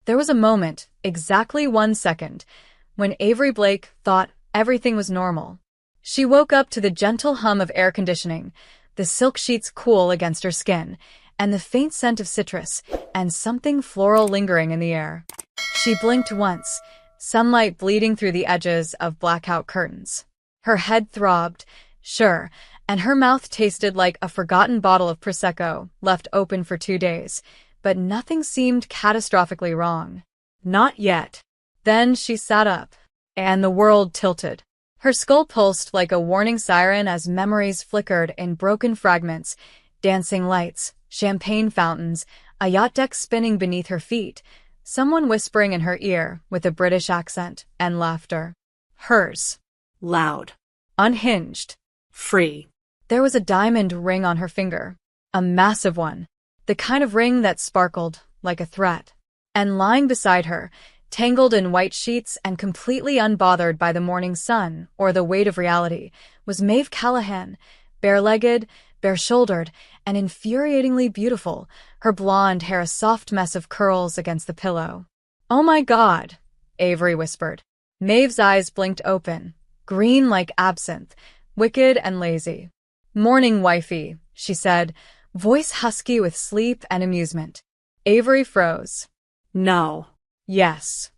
There was a moment, exactly 1 second, when Avery Blake thought everything was normal. She woke up to the gentle hum of air conditioning, the silk sheets cool against her skin, and the faint scent of citrus and something floral lingering in the air. She blinked once, sunlight bleeding through the edges of blackout curtains. Her head throbbed, sure, and her mouth tasted like a forgotten bottle of Prosecco left open for 2 days, but nothing seemed catastrophically wrong. Not yet. Then she sat up, and the world tilted. Her skull pulsed like a warning siren as memories flickered in broken fragments, dancing lights, champagne fountains, a yacht deck spinning beneath her feet, someone whispering in her ear with a British accent, and laughter. Hers. Loud. Unhinged. Free. There was a diamond ring on her finger, a massive one, the kind of ring that sparkled like a threat. And lying beside her, tangled in white sheets and completely unbothered by the morning sun or the weight of reality, was Maeve Callahan, bare-legged, bare-shouldered, and infuriatingly beautiful, her blonde hair a soft mess of curls against the pillow. "Oh my God," Avery whispered. Maeve's eyes blinked open, green like absinthe, wicked and lazy. "Morning, wifey," she said, voice husky with sleep and amusement. Avery froze. No. Yes.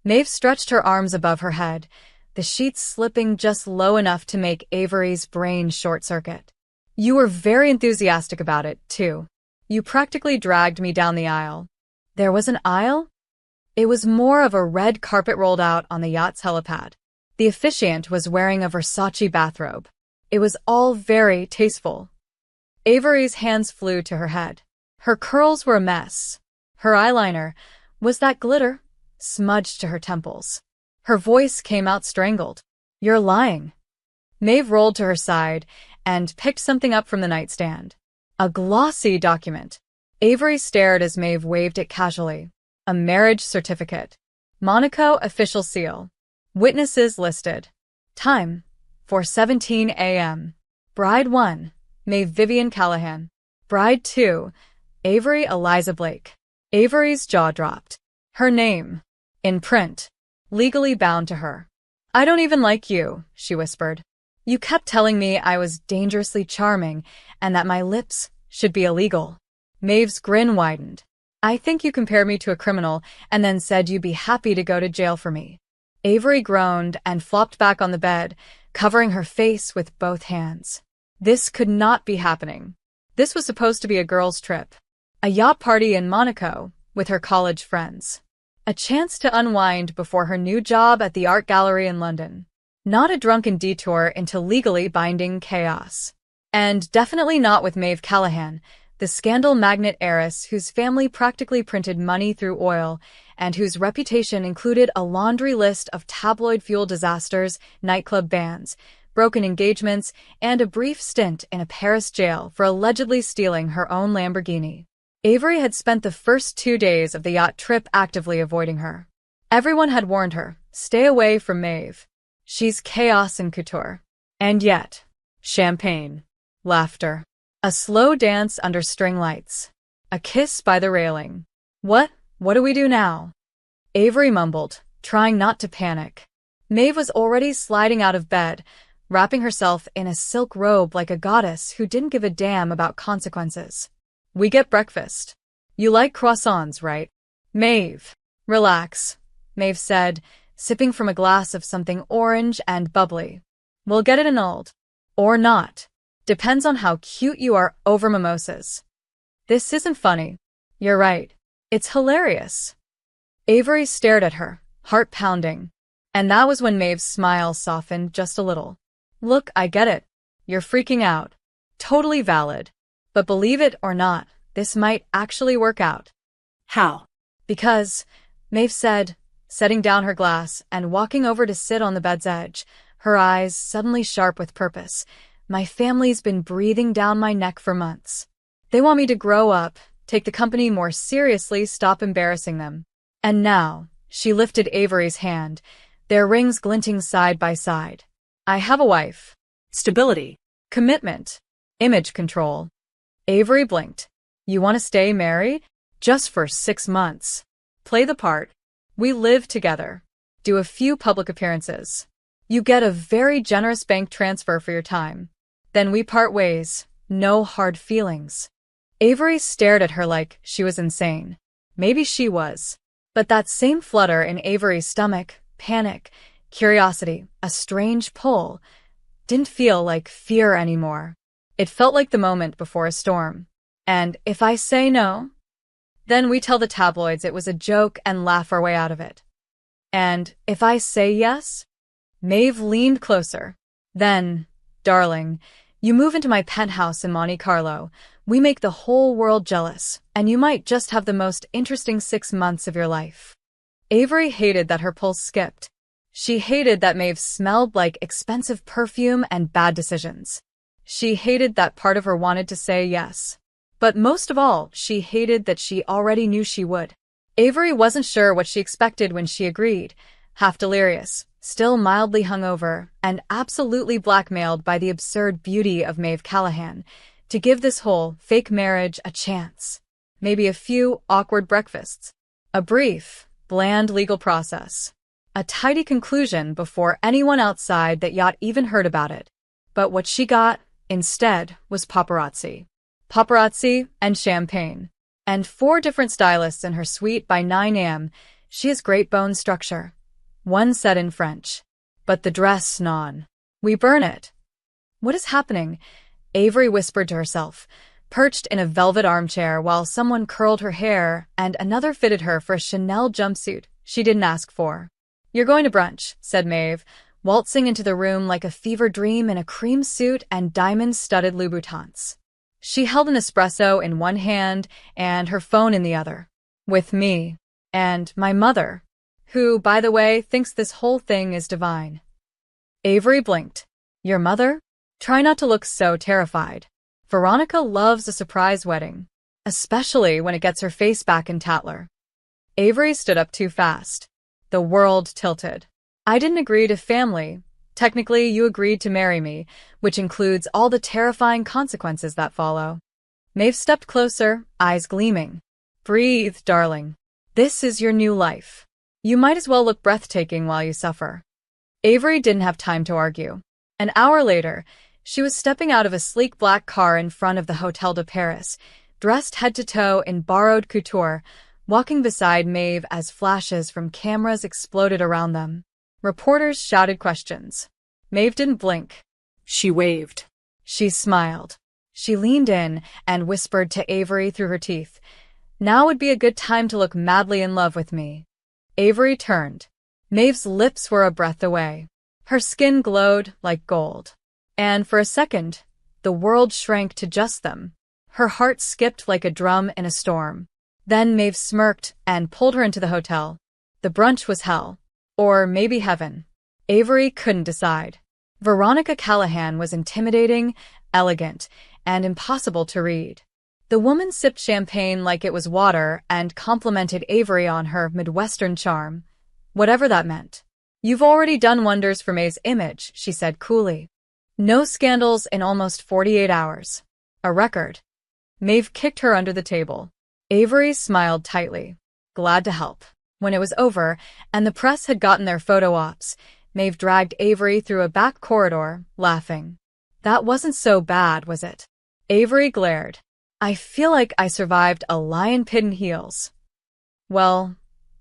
Maeve stretched her arms above her head, the sheets slipping just low enough to make Avery's brain short-circuit. "You were very enthusiastic about it, too. You practically dragged me down the aisle." There was an aisle? It was more of a red carpet rolled out on the yacht's helipad. The officiant was wearing a Versace bathrobe. It was all very tasteful. Avery's hands flew to her head. Her curls were a mess. Her eyeliner was that glitter, smudged to her temples. Her voice came out strangled. "You're lying." Maeve rolled to her side and picked something up from the nightstand. A glossy document. Avery stared as Maeve waved it casually. A marriage certificate. Monaco official seal. Witnesses listed. Time: 4:17 a.m. Bride 1, Maeve Vivian Callahan. Bride 2, Avery Eliza Blake. Avery's jaw dropped. Her name, in print, legally bound to her. "I don't even like you," she whispered. "You kept telling me I was dangerously charming and that my lips should be illegal." Maeve's grin widened. "I think you compared me to a criminal and then said you'd be happy to go to jail for me." Avery groaned and flopped back on the bed, covering her face with both hands. This could not be happening. This was supposed to be a girls' trip. A yacht party in Monaco with her college friends. A chance to unwind before her new job at the art gallery in London. Not a drunken detour into legally binding chaos. And definitely not with Maeve Callahan, the scandal magnate heiress whose family practically printed money through oil and whose reputation included a laundry list of tabloid fuel disasters, nightclub bans, broken engagements, and a brief stint in a Paris jail for allegedly stealing her own Lamborghini. Avery had spent the first 2 days of the yacht trip actively avoiding her. Everyone had warned her, stay away from Maeve. She's chaos and couture. And yet, champagne, laughter, a slow dance under string lights, a kiss by the railing. What do we do now?" Avery mumbled, trying not to panic. Maeve was already sliding out of bed, wrapping herself in a silk robe like a goddess who didn't give a damn about consequences. "We get breakfast. You like croissants, right?" "Maeve, relax," Maeve said, sipping from a glass of something orange and bubbly. "We'll get it annulled. Or not. Depends on how cute you are over mimosas." "This isn't funny." "You're right. It's hilarious." Avery stared at her, heart pounding. And that was when Maeve's smile softened just a little. "Look, I get it. You're freaking out. Totally valid. But believe it or not, this might actually work out." "How?" "Because," Maeve said, setting down her glass and walking over to sit on the bed's edge, her eyes suddenly sharp with purpose, "my family's been breathing down my neck for months. They want me to grow up, take the company more seriously, stop embarrassing them. And now," she lifted Avery's hand, their rings glinting side by side, "I have a wife. Stability. Commitment. Image control." Avery blinked. "You want to stay married? Just for 6 months?" Play the part. We live together. Do a few public appearances. You get a very generous bank transfer for your time. Then we part ways. No hard feelings. Avery stared at her like she was insane. Maybe she was. But that same flutter in Avery's stomach, panic, curiosity, a strange pull, didn't feel like fear anymore. It felt like the moment before a storm. And if I say no, then we tell the tabloids it was a joke and laugh our way out of it. And if I say yes? Maeve leaned closer. Then, darling, you move into my penthouse in Monte Carlo. We make the whole world jealous, and you might just have the most interesting 6 months of your life. Avery hated that her pulse skipped. She hated that Maeve smelled like expensive perfume and bad decisions. She hated that part of her wanted to say yes. But most of all, she hated that she already knew she would. Avery wasn't sure what she expected when she agreed, half delirious, still mildly hungover, and absolutely blackmailed by the absurd beauty of Maeve Callahan, to give this whole fake marriage a chance. Maybe a few awkward breakfasts. A brief, bland legal process. A tidy conclusion before anyone outside that yacht even heard about it. But what she got, instead, was paparazzi. Paparazzi and champagne. And 4 different stylists in her suite by 9 a.m. She has great bone structure. One said in French. But the dress, non. We burn it. What is happening? Avery whispered to herself, perched in a velvet armchair while someone curled her hair and another fitted her for a Chanel jumpsuit she didn't ask for. You're going to brunch, said Maeve, waltzing into the room like a fever dream in a cream suit and diamond-studded Louboutins. She held an espresso in one hand and her phone in the other. With me. And my mother, who, by the way, thinks this whole thing is divine. Avery blinked. Your mother? Try not to look so terrified. Veronica loves a surprise wedding, especially when it gets her face back in Tatler. Avery stood up too fast. The world tilted. I didn't agree to family. Technically, you agreed to marry me, which includes all the terrifying consequences that follow. Maeve stepped closer, eyes gleaming. Breathe, darling. This is your new life. You might as well look breathtaking while you suffer. Avery didn't have time to argue. An hour later, she was stepping out of a sleek black car in front of the Hotel de Paris, dressed head to toe in borrowed couture, walking beside Maeve as flashes from cameras exploded around them. Reporters shouted questions. Maeve didn't blink. She waved. She smiled. She leaned in and whispered to Avery through her teeth, Now would be a good time to look madly in love with me. Avery turned. Maeve's lips were a breath away. Her skin glowed like gold. And for a second, the world shrank to just them. Her heart skipped like a drum in a storm. Then Maeve smirked and pulled her into the hotel. The brunch was hell. Or maybe heaven. Avery couldn't decide. Veronica Callahan was intimidating, elegant, and impossible to read. The woman sipped champagne like it was water and complimented Avery on her Midwestern charm, whatever that meant. You've already done wonders for Maeve's image, she said coolly. No scandals in almost 48 hours. A record. Maeve kicked her under the table. Avery smiled tightly. Glad to help. When it was over, and the press had gotten their photo ops, Maeve dragged Avery through a back corridor, laughing. That wasn't so bad, was it? Avery glared. I feel like I survived a lion pit in heels. Well,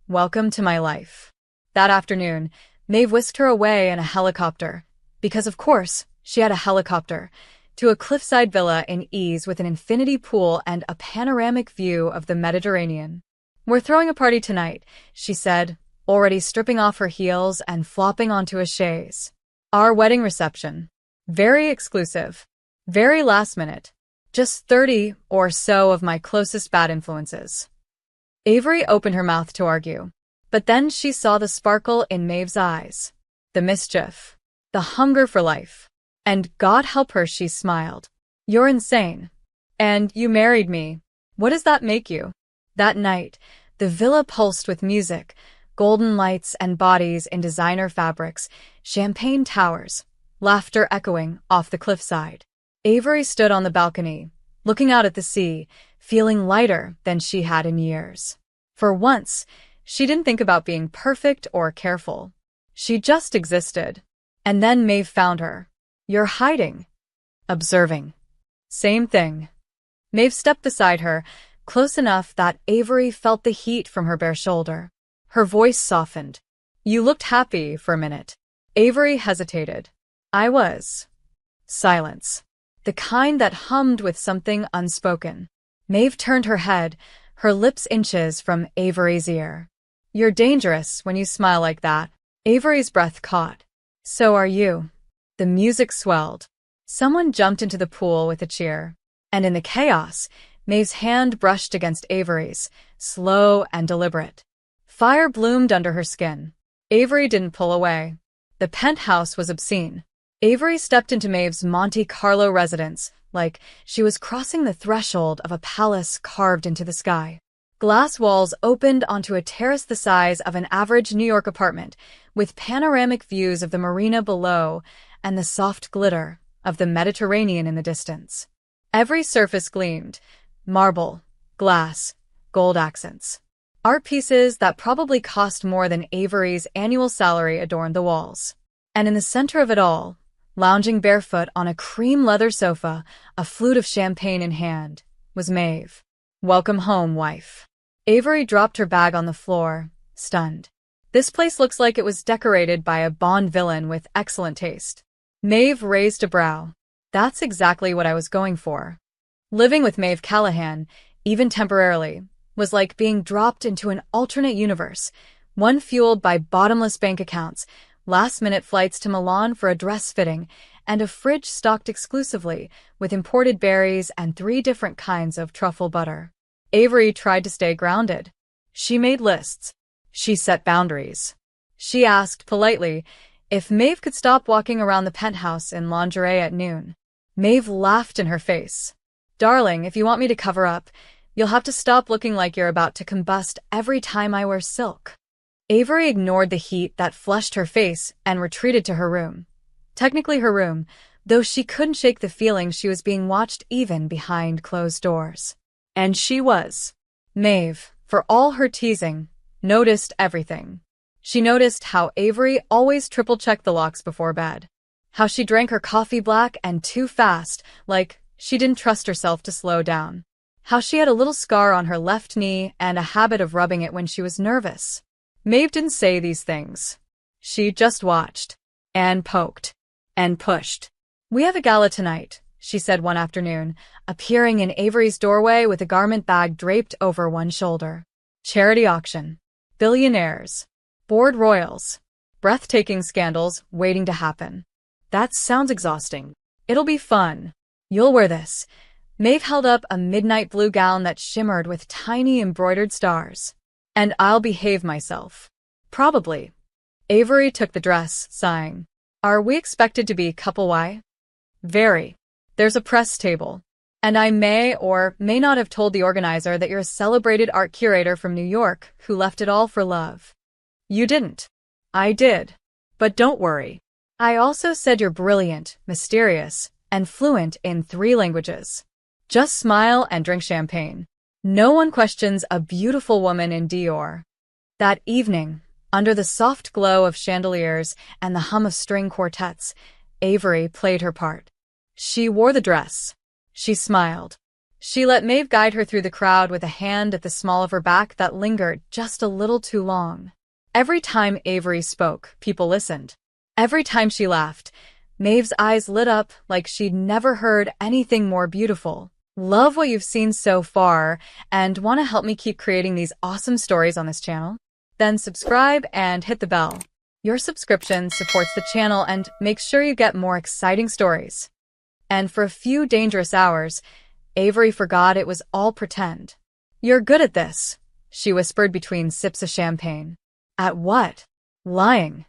welcome to my life. That afternoon, Maeve whisked her away in a helicopter, because of course, she had a helicopter, to a cliffside villa in Ease with an infinity pool and a panoramic view of the Mediterranean. We're throwing a party tonight, she said, already stripping off her heels and flopping onto a chaise. Our wedding reception. Very exclusive. Very last minute. Just 30 or so of my closest bad influences. Avery opened her mouth to argue, but then she saw the sparkle in Maeve's eyes. The mischief. The hunger for life. And God help her, she smiled. You're insane. And you married me. What does that make you? That night, the villa pulsed with music, golden lights and bodies in designer fabrics, champagne towers, laughter echoing off the cliffside. Avery stood on the balcony, looking out at the sea, feeling lighter than she had in years. For once, She didn't think about being perfect or careful. She just existed. And then Maeve found her. You're hiding. Observing. Same thing. Maeve stepped beside her, close enough that Avery felt the heat from her bare shoulder. Her voice softened. You looked happy for a minute. Avery hesitated. I was. Silence. The kind that hummed with something unspoken. Maeve turned her head, her lips inches from Avery's ear. You're dangerous when you smile like that. Avery's breath caught. So are you. The music swelled. Someone jumped into the pool with a cheer. And in the chaos, Maeve's hand brushed against Avery's, slow and deliberate. Fire bloomed under her skin. Avery didn't pull away. The penthouse was obscene. Avery stepped into Maeve's Monte Carlo residence, like she was crossing the threshold of a palace carved into the sky. Glass walls opened onto a terrace the size of an average New York apartment, with panoramic views of the marina below and the soft glitter of the Mediterranean in the distance. Every surface gleamed. Marble, glass, gold accents. Art pieces that probably cost more than Avery's annual salary adorned the walls. And in the center of it all, lounging barefoot on a cream leather sofa, a flute of champagne in hand, was Maeve. Welcome home, wife. Avery dropped her bag on the floor, stunned. This place looks like it was decorated by a Bond villain with excellent taste. Maeve raised a brow. That's exactly what I was going for. Living with Maeve Callahan, even temporarily, was like being dropped into an alternate universe, one fueled by bottomless bank accounts, last-minute flights to Milan for a dress fitting, and a fridge stocked exclusively with imported berries and 3 different kinds of truffle butter. Avery tried to stay grounded. She made lists. She set boundaries. She asked politely if Maeve could stop walking around the penthouse in lingerie at noon. Maeve laughed in her face. Darling, if you want me to cover up, you'll have to stop looking like you're about to combust every time I wear silk. Avery ignored the heat that flushed her face and retreated to her room. Technically her room, though she couldn't shake the feeling she was being watched even behind closed doors. And she was. Maeve, for all her teasing, noticed everything. She noticed how Avery always triple-checked the locks before bed. How she drank her coffee black and too fast, like she didn't trust herself to slow down. How she had a little scar on her left knee and a habit of rubbing it when she was nervous. Maeve didn't say these things. She just watched. And poked. And pushed. We have a gala tonight, she said one afternoon, appearing in Avery's doorway with a garment bag draped over one shoulder. Charity auction. Billionaires. Bored royals. Breathtaking scandals waiting to happen. That sounds exhausting. It'll be fun. You'll wear this. Maeve held up a midnight blue gown that shimmered with tiny embroidered stars. And I'll behave myself. Probably. Avery took the dress, sighing. Are we expected to be couple Y? Very. There's a press table. And I may or may not have told the organizer that you're a celebrated art curator from New York who left it all for love. You didn't. I did. But don't worry. I also said you're brilliant, mysterious, and fluent in 3 languages. Just smile and drink champagne. No one questions a beautiful woman in Dior. That evening, under the soft glow of chandeliers and the hum of string quartets, Avery played her part. She wore the dress. She smiled. She let Maeve guide her through the crowd with a hand at the small of her back that lingered just a little too long. Every time Avery spoke, people listened. Every time she laughed, Maeve's eyes lit up like she'd never heard anything more beautiful. Love what you've seen so far and want to help me keep creating these awesome stories on this channel? Then subscribe and hit the bell. Your subscription supports the channel and makes sure you get more exciting stories. And for a few dangerous hours, Avery forgot it was all pretend. You're good at this, she whispered between sips of champagne. At what? Lying.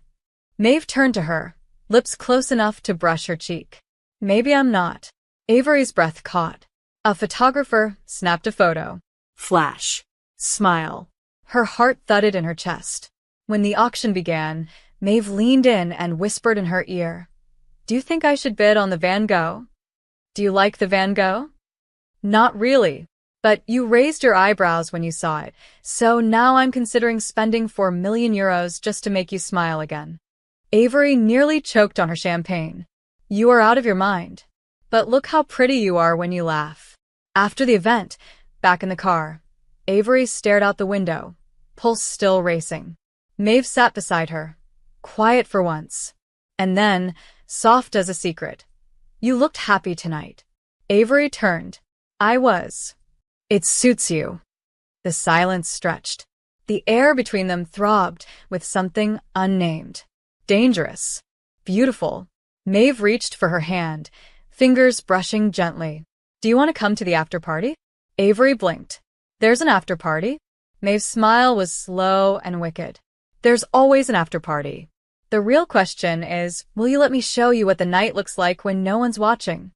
Maeve turned to her, lips close enough to brush her cheek. Maybe I'm not. Avery's breath caught. A photographer snapped a photo. Flash. Smile. Her heart thudded in her chest. When the auction began, Maeve leaned in and whispered in her ear, Do you think I should bid on the Van Gogh? Do you like the Van Gogh? Not really. But you raised your eyebrows when you saw it, so now I'm considering spending €4 million just to make you smile again. Avery nearly choked on her champagne. You are out of your mind. But look how pretty you are when you laugh. After the event, back in the car, Avery stared out the window, pulse still racing. Maeve sat beside her, quiet for once. And then, soft as a secret, you looked happy tonight. Avery turned. I was. It suits you. The silence stretched. The air between them throbbed with something unnamed. Dangerous. Beautiful. Maeve reached for her hand, fingers brushing gently. Do you want to come to the after-party? Avery blinked. There's an after-party? Maeve's smile was slow and wicked. There's always an after-party. The real question is, will you let me show you what the night looks like when no one's watching?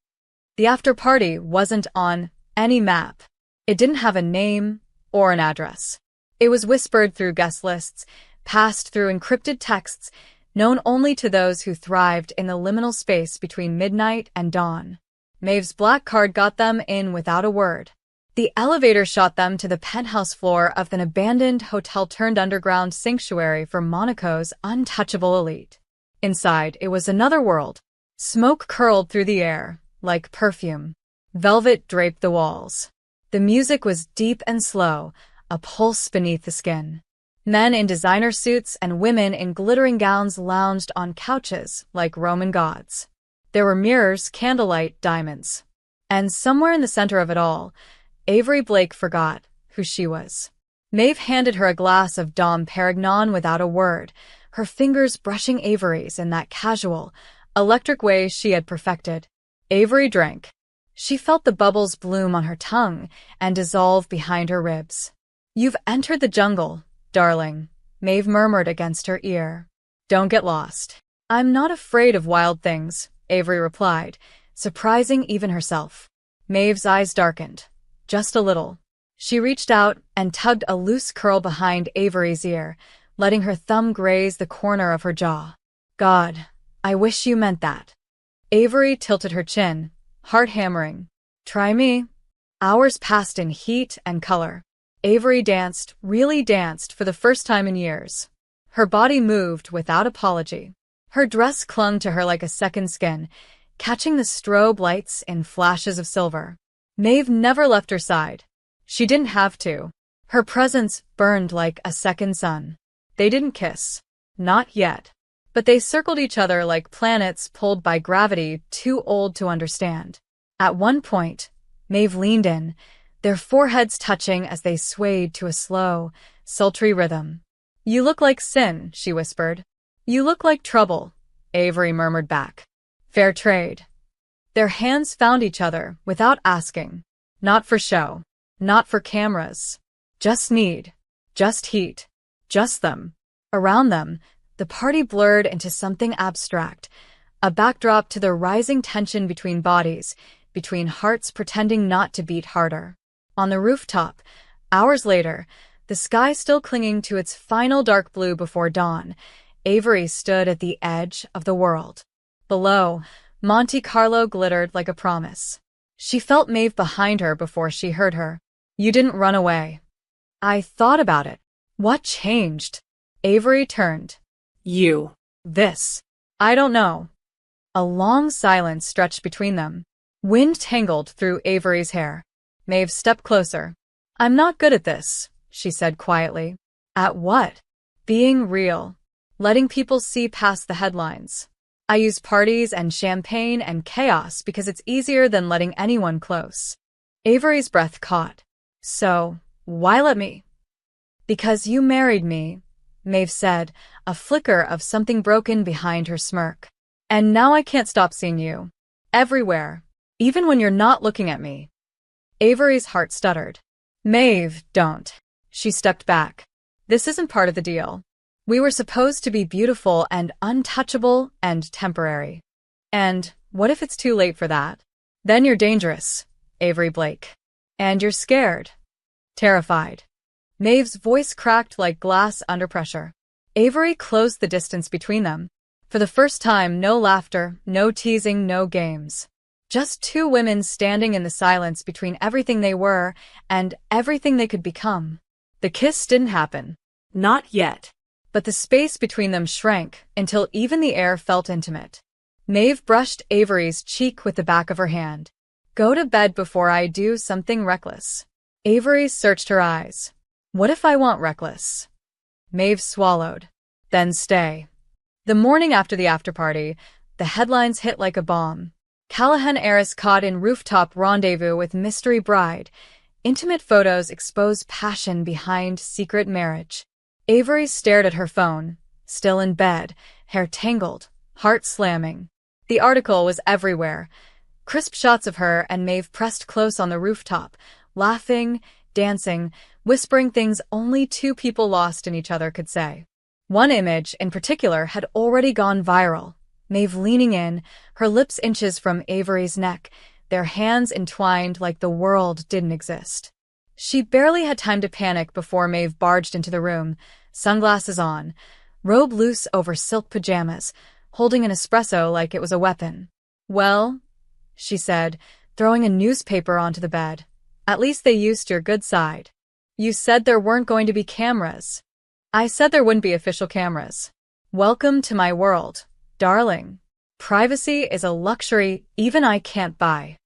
The after-party wasn't on any map. It didn't have a name or an address. It was whispered through guest lists, passed through encrypted texts, known only to those who thrived in the liminal space between midnight and dawn. Maeve's black card got them in without a word. The elevator shot them to the penthouse floor of an abandoned hotel-turned-underground sanctuary for Monaco's untouchable elite. Inside, it was another world. Smoke curled through the air, like perfume. Velvet draped the walls. The music was deep and slow, a pulse beneath the skin. Men in designer suits and women in glittering gowns lounged on couches like Roman gods. There were mirrors, candlelight, diamonds. And somewhere in the center of it all, Avery Blake forgot who she was. Maeve handed her a glass of Dom Perignon without a word, her fingers brushing Avery's in that casual, electric way she had perfected. Avery drank. She felt the bubbles bloom on her tongue and dissolve behind her ribs. You've entered the jungle, darling, Maeve murmured against her ear. Don't get lost. I'm not afraid of wild things, Avery replied, surprising even herself. Maeve's eyes darkened. Just a little. She reached out and tugged a loose curl behind Avery's ear, letting her thumb graze the corner of her jaw. God, I wish you meant that. Avery tilted her chin, heart hammering. Try me. Hours passed in heat and color. Avery danced, really danced for the first time in years. Her body moved without apology. Her dress clung to her like a second skin, catching the strobe lights in flashes of silver. Maeve never left her side. She didn't have to. Her presence burned like a second sun. They didn't kiss. Not yet. But they circled each other like planets pulled by gravity too old to understand. At one point, Maeve leaned in, their foreheads touching as they swayed to a slow, sultry rhythm. You look like sin, she whispered. You look like trouble, Avery murmured back. Fair trade. Their hands found each other without asking. Not for show. Not for cameras. Just need. Just heat. Just them. Around them, the party blurred into something abstract, a backdrop to the rising tension between bodies, between hearts pretending not to beat harder. On the rooftop, hours later, the sky still clinging to its final dark blue before dawn, Avery stood at the edge of the world. Below, Monte Carlo glittered like a promise. She felt Maeve behind her before she heard her. You didn't run away. I thought about it. What changed? Avery turned. You. This. I don't know. A long silence stretched between them. Wind tangled through Avery's hair. Maeve stepped closer. I'm not good at this, she said quietly. At what? Being real. Letting people see past the headlines. I use parties and champagne and chaos because it's easier than letting anyone close. Avery's breath caught. So, why let me? Because you married me, Maeve said, a flicker of something broken behind her smirk. And now I can't stop seeing you. Everywhere. Even when you're not looking at me. Avery's heart stuttered. Maeve, don't. She stepped back. This isn't part of the deal. We were supposed to be beautiful and untouchable and temporary. And what if it's too late for that? Then you're dangerous, Avery Blake. And you're scared. Terrified. Maeve's voice cracked like glass under pressure. Avery closed the distance between them. For the first time, no laughter, no teasing, no games. Just two women standing in the silence between everything they were and everything they could become. The kiss didn't happen. Not yet. But the space between them shrank until even the air felt intimate. Maeve brushed Avery's cheek with the back of her hand. Go to bed before I do something reckless. Avery searched her eyes. What if I want reckless? Maeve swallowed. Then stay. The morning after the after-party, the headlines hit like a bomb. Heiress caught in rooftop rendezvous with mystery bride. Intimate photos expose passion behind secret marriage. Avery stared at her phone, still in bed, hair tangled, heart slamming. The article was everywhere. Crisp shots of her and Maeve pressed close on the rooftop, laughing, dancing, whispering things only two people lost in each other could say. One image, in particular, had already gone viral. Maeve leaning in, her lips inches from Avery's neck, their hands entwined like the world didn't exist. She barely had time to panic before Maeve barged into the room, sunglasses on, robe loose over silk pajamas, holding an espresso like it was a weapon. Well, she said, throwing a newspaper onto the bed. At least they used your good side. You said there weren't going to be cameras. I said there wouldn't be official cameras. Welcome to my world, darling. Privacy is a luxury even I can't buy.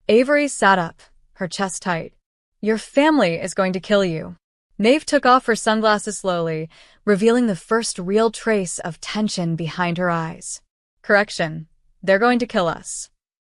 Avery sat up, her chest tight. Your family is going to kill you. Maeve took off her sunglasses slowly, revealing the first real trace of tension behind her eyes. Correction, they're going to kill us.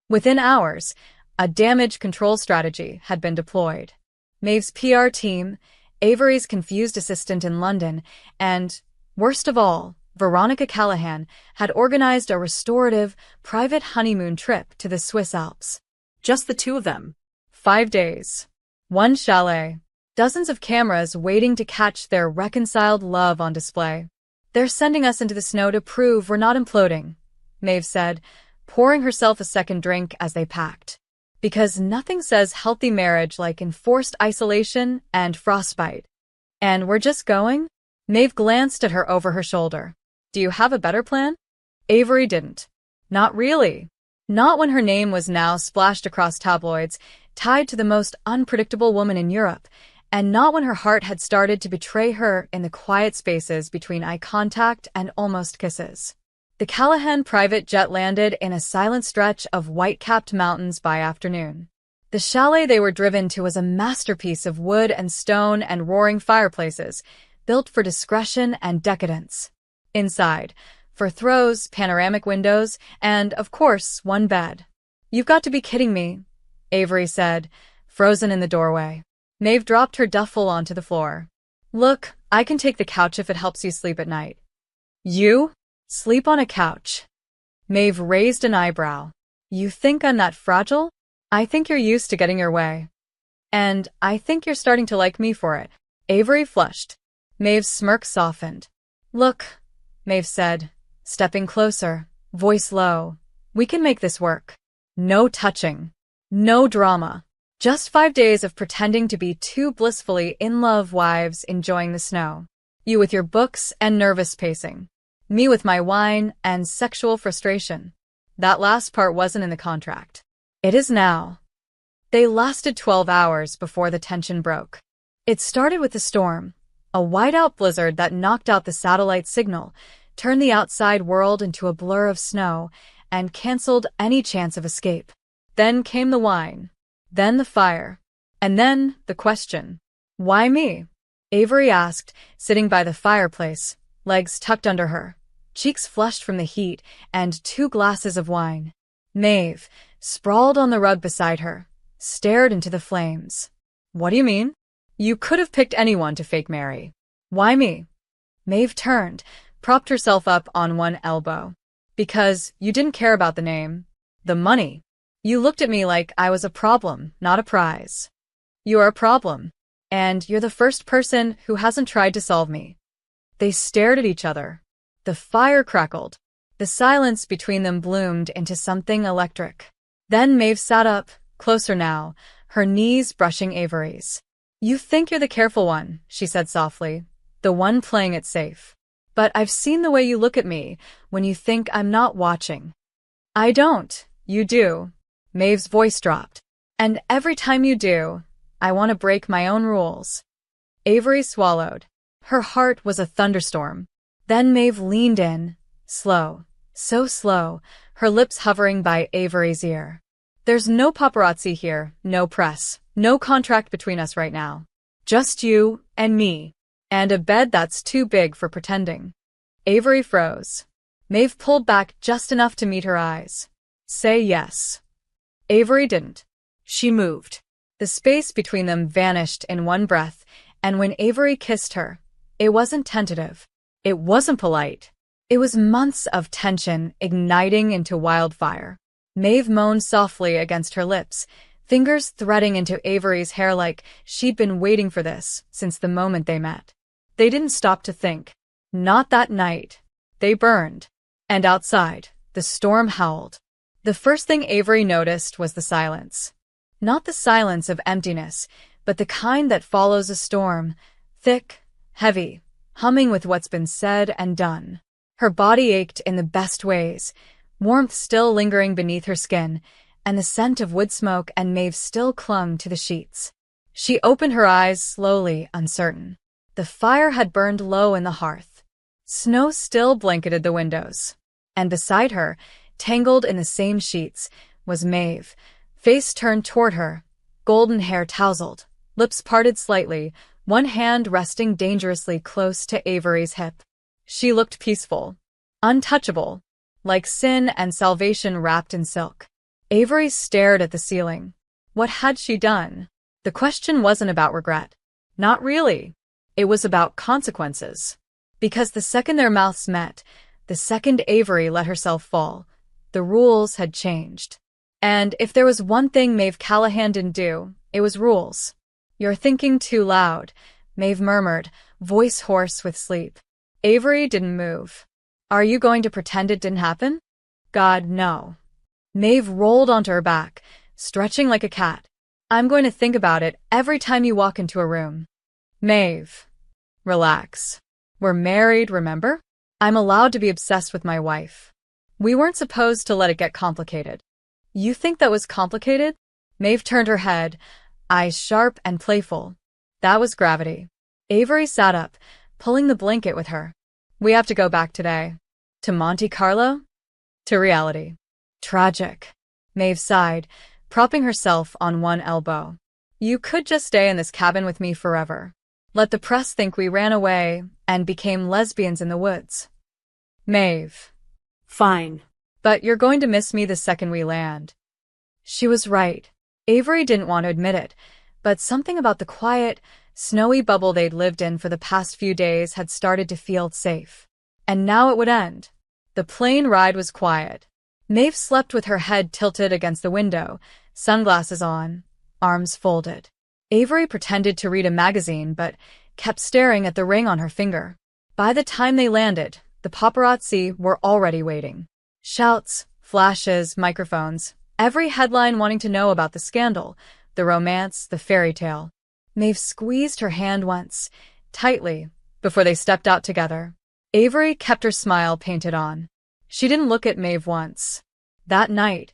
Within hours, a damage control strategy had been deployed. Maeve's PR team, Avery's confused assistant in London, and, worst of all, Veronica Callahan had organized a restorative, private honeymoon trip to the Swiss Alps. Just the two of them. 5 days. One chalet. Dozens of cameras waiting to catch their reconciled love on display. They're sending us into the snow to prove we're not imploding, Maeve said, pouring herself a second drink as they packed. Because nothing says healthy marriage like enforced isolation and frostbite. And we're just going? Maeve glanced at her over her shoulder. Do you have a better plan? Avery didn't. Not really. Not when her name was now splashed across tabloids, tied to the most unpredictable woman in Europe, and not when her heart had started to betray her in the quiet spaces between eye contact and almost kisses. The Callahan private jet landed in a silent stretch of white-capped mountains by afternoon. The chalet they were driven to was a masterpiece of wood and stone and roaring fireplaces, built for discretion and decadence. Inside, for throws, panoramic windows, and, of course, one bed. You've got to be kidding me, Avery said, frozen in the doorway. Maeve dropped her duffel onto the floor. Look, I can take the couch if it helps you sleep at night. You? Sleep on a couch? Maeve raised an eyebrow. You think I'm that fragile? I think you're used to getting your way. And I think you're starting to like me for it. Avery flushed. Maeve's smirk softened. Look, Maeve said, stepping closer, voice low. We can make this work. No touching. No drama. Just 5 days of pretending to be two blissfully in-love wives enjoying the snow. You with your books and nervous pacing. Me with my wine and sexual frustration. That last part wasn't in the contract. It is now. They lasted 12 hours before the tension broke. It started with a storm, a whiteout blizzard that knocked out the satellite signal, turned the outside world into a blur of snow, and canceled any chance of escape. Then came the wine. Then the fire. And then the question. Why me? Avery asked, sitting by the fireplace, legs tucked under her, cheeks flushed from the heat, and 2 glasses of wine. Maeve, sprawled on the rug beside her, stared into the flames. What do you mean? You could have picked anyone to fake marry. Why me? Maeve turned, propped herself up on one elbow. Because you didn't care about the name. The money. You looked at me like I was a problem, not a prize. You're a problem. And you're the first person who hasn't tried to solve me. They stared at each other. The fire crackled. The silence between them bloomed into something electric. Then Maeve sat up, closer now, her knees brushing Avery's. You think you're the careful one, she said softly, the one playing it safe. But I've seen the way you look at me when you think I'm not watching. I don't. You do. Maeve's voice dropped. And every time you do, I want to break my own rules. Avery swallowed. Her heart was a thunderstorm. Then Maeve leaned in, slow, so slow, her lips hovering by Avery's ear. There's no paparazzi here, no press, no contract between us right now. Just you and me. And a bed that's too big for pretending. Avery froze. Maeve pulled back just enough to meet her eyes. Say yes. Avery didn't. She moved. The space between them vanished in one breath, and when Avery kissed her, it wasn't tentative. It wasn't polite. It was months of tension igniting into wildfire. Maeve moaned softly against her lips, fingers threading into Avery's hair like she'd been waiting for this since the moment they met. They didn't stop to think. Not that night. They burned. And outside, the storm howled. The first thing Avery noticed was the silence. Not the silence of emptiness, but the kind that follows a storm, thick, heavy, humming with what's been said and done. Her body ached in the best ways, warmth still lingering beneath her skin, and the scent of wood smoke and Maeve still clung to the sheets. She opened her eyes slowly, uncertain. The fire had burned low in the hearth. Snow still blanketed the windows. And beside her, tangled in the same sheets, was Maeve, face turned toward her, golden hair tousled, lips parted slightly, one hand resting dangerously close to Avery's hip. She looked peaceful, untouchable, like sin and salvation wrapped in silk. Avery stared at the ceiling. What had she done? The question wasn't about regret. Not really. It was about consequences. Because the second their mouths met, the second Avery let herself fall, the rules had changed. And if there was one thing Maeve Callahan didn't do, it was rules. You're thinking too loud, Maeve murmured, voice hoarse with sleep. Avery didn't move. Are you going to pretend it didn't happen? God, no. Maeve rolled onto her back, stretching like a cat. I'm going to think about it every time you walk into a room. Maeve. Relax. We're married, remember? I'm allowed to be obsessed with my wife. We weren't supposed to let it get complicated. You think that was complicated? Maeve turned her head, eyes sharp and playful. That was gravity. Avery sat up, pulling the blanket with her. We have to go back today. To Monte Carlo? To reality. Tragic. Maeve sighed, propping herself on one elbow. You could just stay in this cabin with me forever. Let the press think we ran away and became lesbians in the woods. Maeve. Fine. But you're going to miss me the second we land. She was right. Avery didn't want to admit it, but something about the quiet, snowy bubble they'd lived in for the past few days had started to feel safe. And now it would end. The plane ride was quiet. Maeve slept with her head tilted against the window, sunglasses on, arms folded. Avery pretended to read a magazine but kept staring at the ring on her finger. By the time they landed, the paparazzi were already waiting. Shouts, flashes, microphones, every headline wanting to know about the scandal, the romance, the fairy tale. Maeve squeezed her hand once, tightly, before they stepped out together. Avery kept her smile painted on. She didn't look at Maeve once. That night,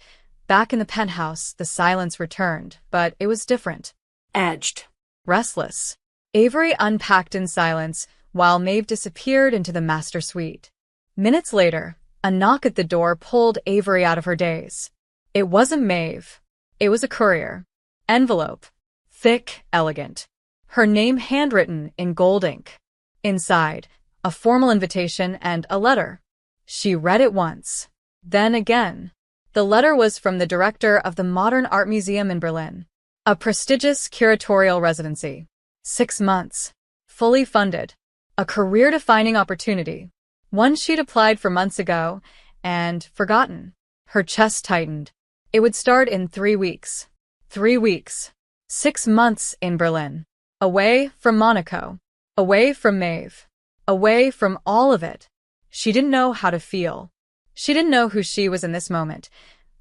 back in the penthouse, the silence returned, but it was different. Edged. Restless. Avery unpacked in silence while Maeve disappeared into the master suite. Minutes later, a knock at the door pulled Avery out of her daze. It wasn't Maeve. It was a courier. Envelope. Thick, elegant. Her name handwritten in gold ink. Inside, a formal invitation and a letter. She read it once. Then again. The letter was from the director of the Modern Art Museum in Berlin. A prestigious curatorial residency. 6 months. Fully funded. A career-defining opportunity. One she'd applied for months ago and forgotten. Her chest tightened. It would start in 3 weeks. 3 weeks. 6 months in Berlin. Away from Monaco. Away from Maeve. Away from all of it. She didn't know how to feel. She didn't know who she was in this moment.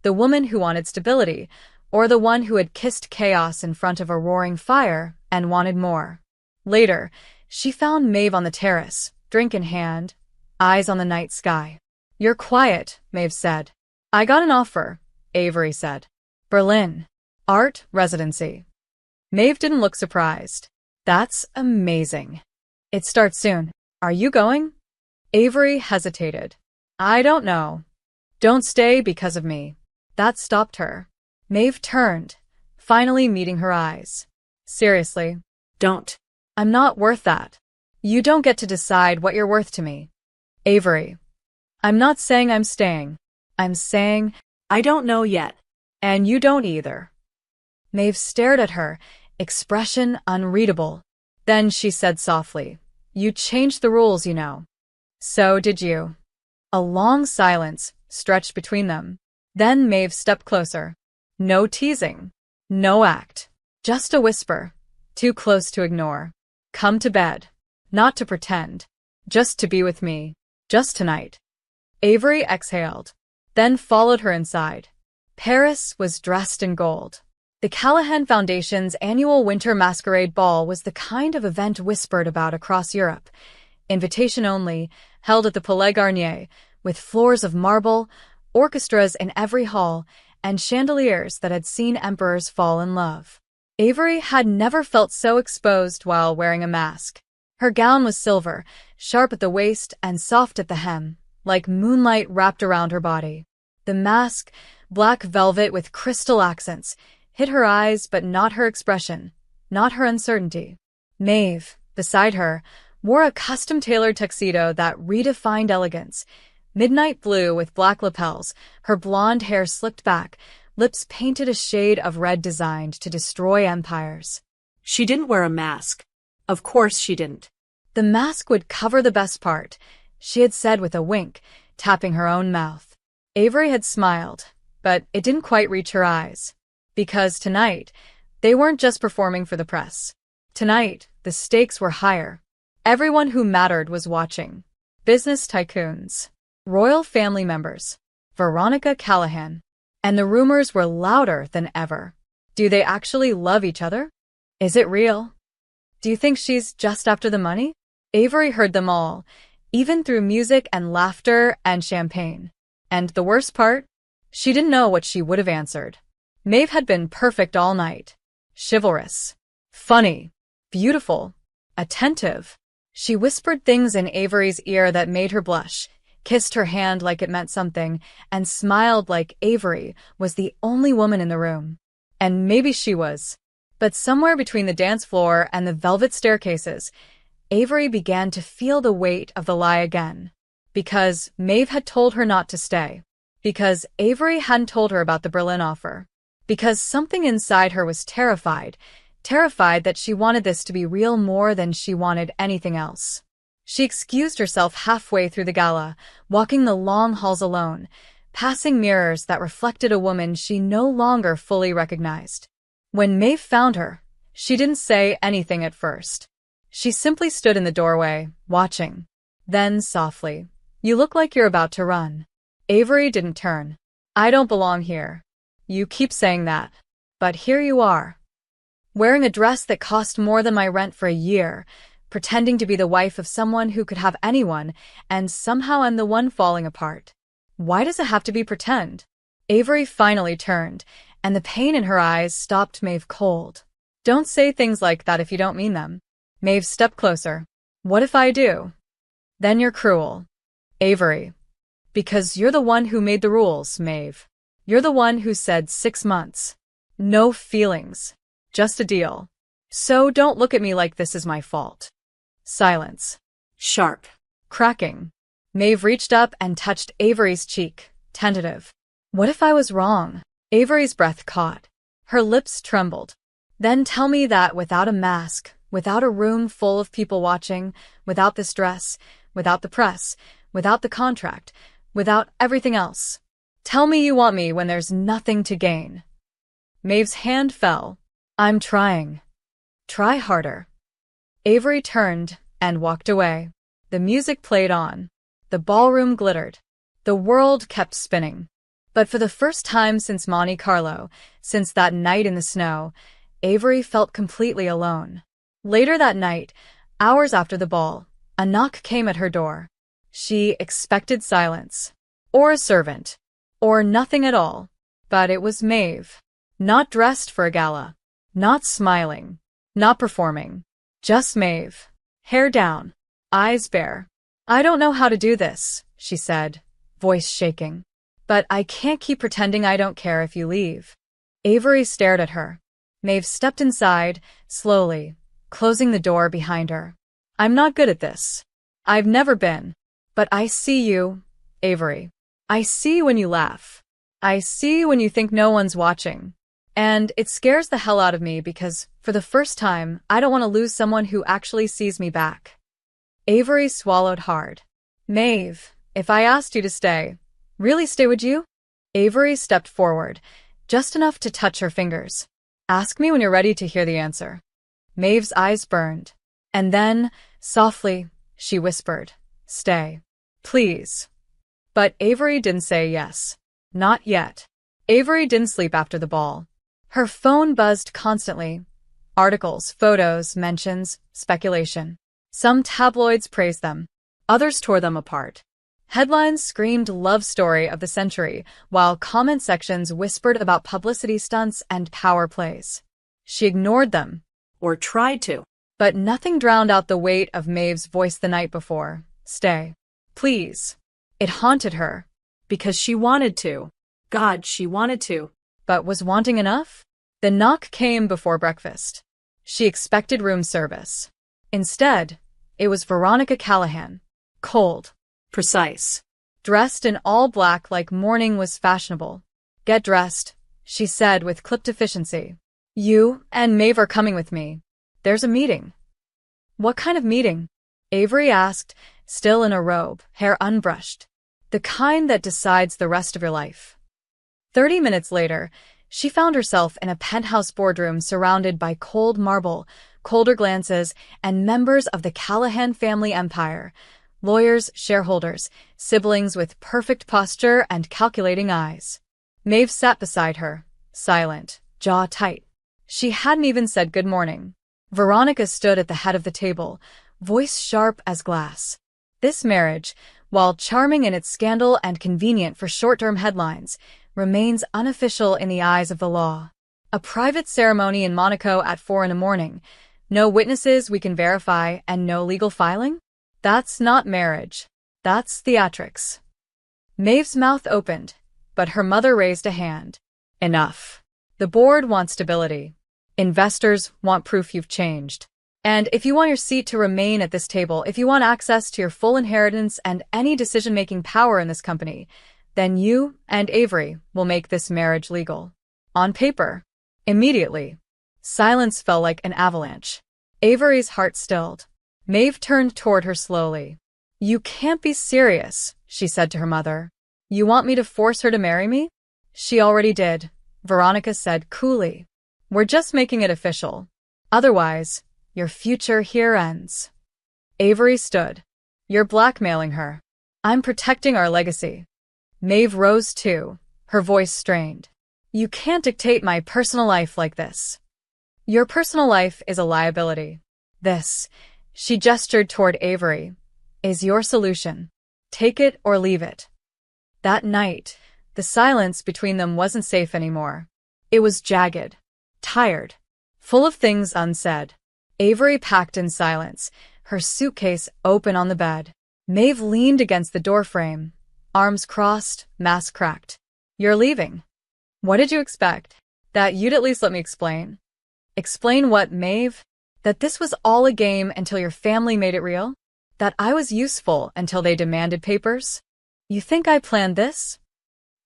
The woman who wanted stability, or the one who had kissed chaos in front of a roaring fire and wanted more. Later, she found Maeve on the terrace, drink in hand, eyes on the night sky. You're quiet, Maeve said. I got an offer, Avery said. Berlin. Art residency. Maeve didn't look surprised. That's amazing. It starts soon. Are you going? Avery hesitated. I don't know. Don't stay because of me. That stopped her. Maeve turned, finally meeting her eyes. Seriously. Don't. I'm not worth that. You don't get to decide what you're worth to me. Avery. I'm not saying I'm staying. I'm saying I don't know yet. and you don't either. Maeve stared at her, expression unreadable. Then she said softly, You changed the rules, you know. So did you. A long silence stretched between them. Then Maeve stepped closer. No teasing. No act. Just a whisper. Too close to ignore. Come to bed. Not to pretend. Just to be with me. Just tonight. Avery exhaled, then followed her inside. Paris was dressed in gold. The Callahan Foundation's annual winter masquerade ball was the kind of event whispered about across Europe. Invitation only, held at the Palais Garnier, with floors of marble, orchestras in every hall, and chandeliers that had seen emperors fall in love. Avery had never felt so exposed while wearing a mask. Her gown was silver, sharp at the waist and soft at the hem, like moonlight wrapped around her body. The mask, black velvet with crystal accents, hid her eyes but not her expression, not her uncertainty. Maeve, beside her, wore a custom-tailored tuxedo that redefined elegance. Midnight blue with black lapels, her blonde hair slicked back, lips painted a shade of red designed to destroy empires. She didn't wear a mask. Of course she didn't. The mask would cover the best part, she had said with a wink, tapping her own mouth. Avery had smiled, but it didn't quite reach her eyes. Because tonight, they weren't just performing for the press. Tonight, the stakes were higher. Everyone who mattered was watching. Business tycoons, royal family members, Veronica Callahan. And the rumors were louder than ever. Do they actually love each other? Is it real? Do you think she's just after the money? Avery heard them all, even through music and laughter and champagne. And the worst part? She didn't know what she would have answered. Maeve had been perfect all night. Chivalrous. Funny. Beautiful. Attentive. She whispered things in Avery's ear that made her blush, kissed her hand like it meant something, and smiled like Avery was the only woman in the room. And maybe she was. But somewhere between the dance floor and the velvet staircases, Avery began to feel the weight of the lie again. Because Maeve had told her not to stay. Because Avery hadn't told her about the Berlin offer. Because something inside her was terrified that she wanted this to be real more than she wanted anything else. She excused herself halfway through the gala, walking the long halls alone, passing mirrors that reflected a woman she no longer fully recognized. When Maeve found her, she didn't say anything at first. She simply stood in the doorway, watching. Then, softly, You look like you're about to run. Avery didn't turn. I don't belong here. You keep saying that. But here you are. Wearing a dress that cost more than my rent for a year, pretending to be the wife of someone who could have anyone, and somehow I'm the one falling apart. Why does it have to be pretend? Avery finally turned, and the pain in her eyes stopped Maeve cold. Don't say things like that if you don't mean them. Maeve stepped closer. What if I do? Then you're cruel. Avery. Because you're the one who made the rules, Maeve. You're the one who said 6 months. No feelings. Just a deal. So don't look at me like this is my fault. Silence. Sharp. Cracking. Maeve reached up and touched Avery's cheek, tentative. What if I was wrong? Avery's breath caught. Her lips trembled. Then tell me that without a mask, without a room full of people watching, without this dress, without the press, without the contract, without everything else. Tell me you want me when there's nothing to gain. Maeve's hand fell. I'm trying. Try harder. Avery turned and walked away. The music played on. The ballroom glittered. The world kept spinning. But for the first time since Monte Carlo, since that night in the snow, Avery felt completely alone. Later that night, hours after the ball, a knock came at her door. She expected silence. Or a servant. Or nothing at all. But it was Maeve. Not dressed for a gala. Not smiling. Not performing. Just Maeve. Hair down. Eyes bare. I don't know how to do this, she said, voice shaking. But I can't keep pretending I don't care if you leave. Avery stared at her. Maeve stepped inside, slowly, closing the door behind her. I'm not good at this. I've never been. But I see you, Avery. I see when you laugh. I see when you think no one's watching. And it scares the hell out of me because, for the first time, I don't want to lose someone who actually sees me back. Avery swallowed hard. Maeve, if I asked you to stay, really stay would you? Avery stepped forward, just enough to touch her fingers. Ask me when you're ready to hear the answer. Maeve's eyes burned. And then, softly, she whispered, stay. Please. But Avery didn't say yes. Not yet. Avery didn't sleep after the ball. Her phone buzzed constantly. Articles, photos, mentions, speculation. Some tabloids praised them. Others tore them apart. Headlines screamed love story of the century, while comment sections whispered about publicity stunts and power plays. She ignored them. Or tried to. But nothing drowned out the weight of Maeve's voice the night before. Stay. Please. It haunted her. Because she wanted to. God, she wanted to. But was wanting enough? The knock came before breakfast. She expected room service. Instead, it was Veronica Callahan. Cold. Precise. Dressed in all black like mourning was fashionable. Get dressed, she said with clipped efficiency. You and Maeve are coming with me. There's a meeting. What kind of meeting? Avery asked, still in a robe, hair unbrushed. The kind that decides the rest of your life. 30 minutes later, she found herself in a penthouse boardroom surrounded by cold marble, colder glances, and members of the Callahan family empire. Lawyers, shareholders, siblings with perfect posture and calculating eyes. Maeve sat beside her, silent, jaw tight. She hadn't even said good morning. Veronica stood at the head of the table, voice sharp as glass. This marriage, while charming in its scandal and convenient for short-term headlines, remains unofficial in the eyes of the law. A private ceremony in Monaco at 4 a.m, no witnesses we can verify, and no legal filing? That's not marriage. That's theatrics. Maeve's mouth opened, but her mother raised a hand. Enough. The board wants stability. Investors want proof you've changed. And if you want your seat to remain at this table, if you want access to your full inheritance and any decision-making power in this company, then you and Avery will make this marriage legal. On paper. Immediately. Silence fell like an avalanche. Avery's heart stilled. Maeve turned toward her slowly. You can't be serious, she said to her mother. You want me to force her to marry me? She already did, Veronica said coolly. We're just making it official. Otherwise, your future here ends. Avery stood. You're blackmailing her. I'm protecting our legacy. Maeve rose too, her voice strained. You can't dictate my personal life like this. Your personal life is a liability. This, she gestured toward Avery, is your solution. Take it or leave it. That night, the silence between them wasn't safe anymore. It was jagged, tired, full of things unsaid. Avery packed in silence, her suitcase open on the bed. Maeve leaned against the doorframe, arms crossed, mask cracked. You're leaving. What did you expect? That you'd at least let me explain. Explain what, Maeve? That this was all a game until your family made it real? That I was useful until they demanded papers? You think I planned this?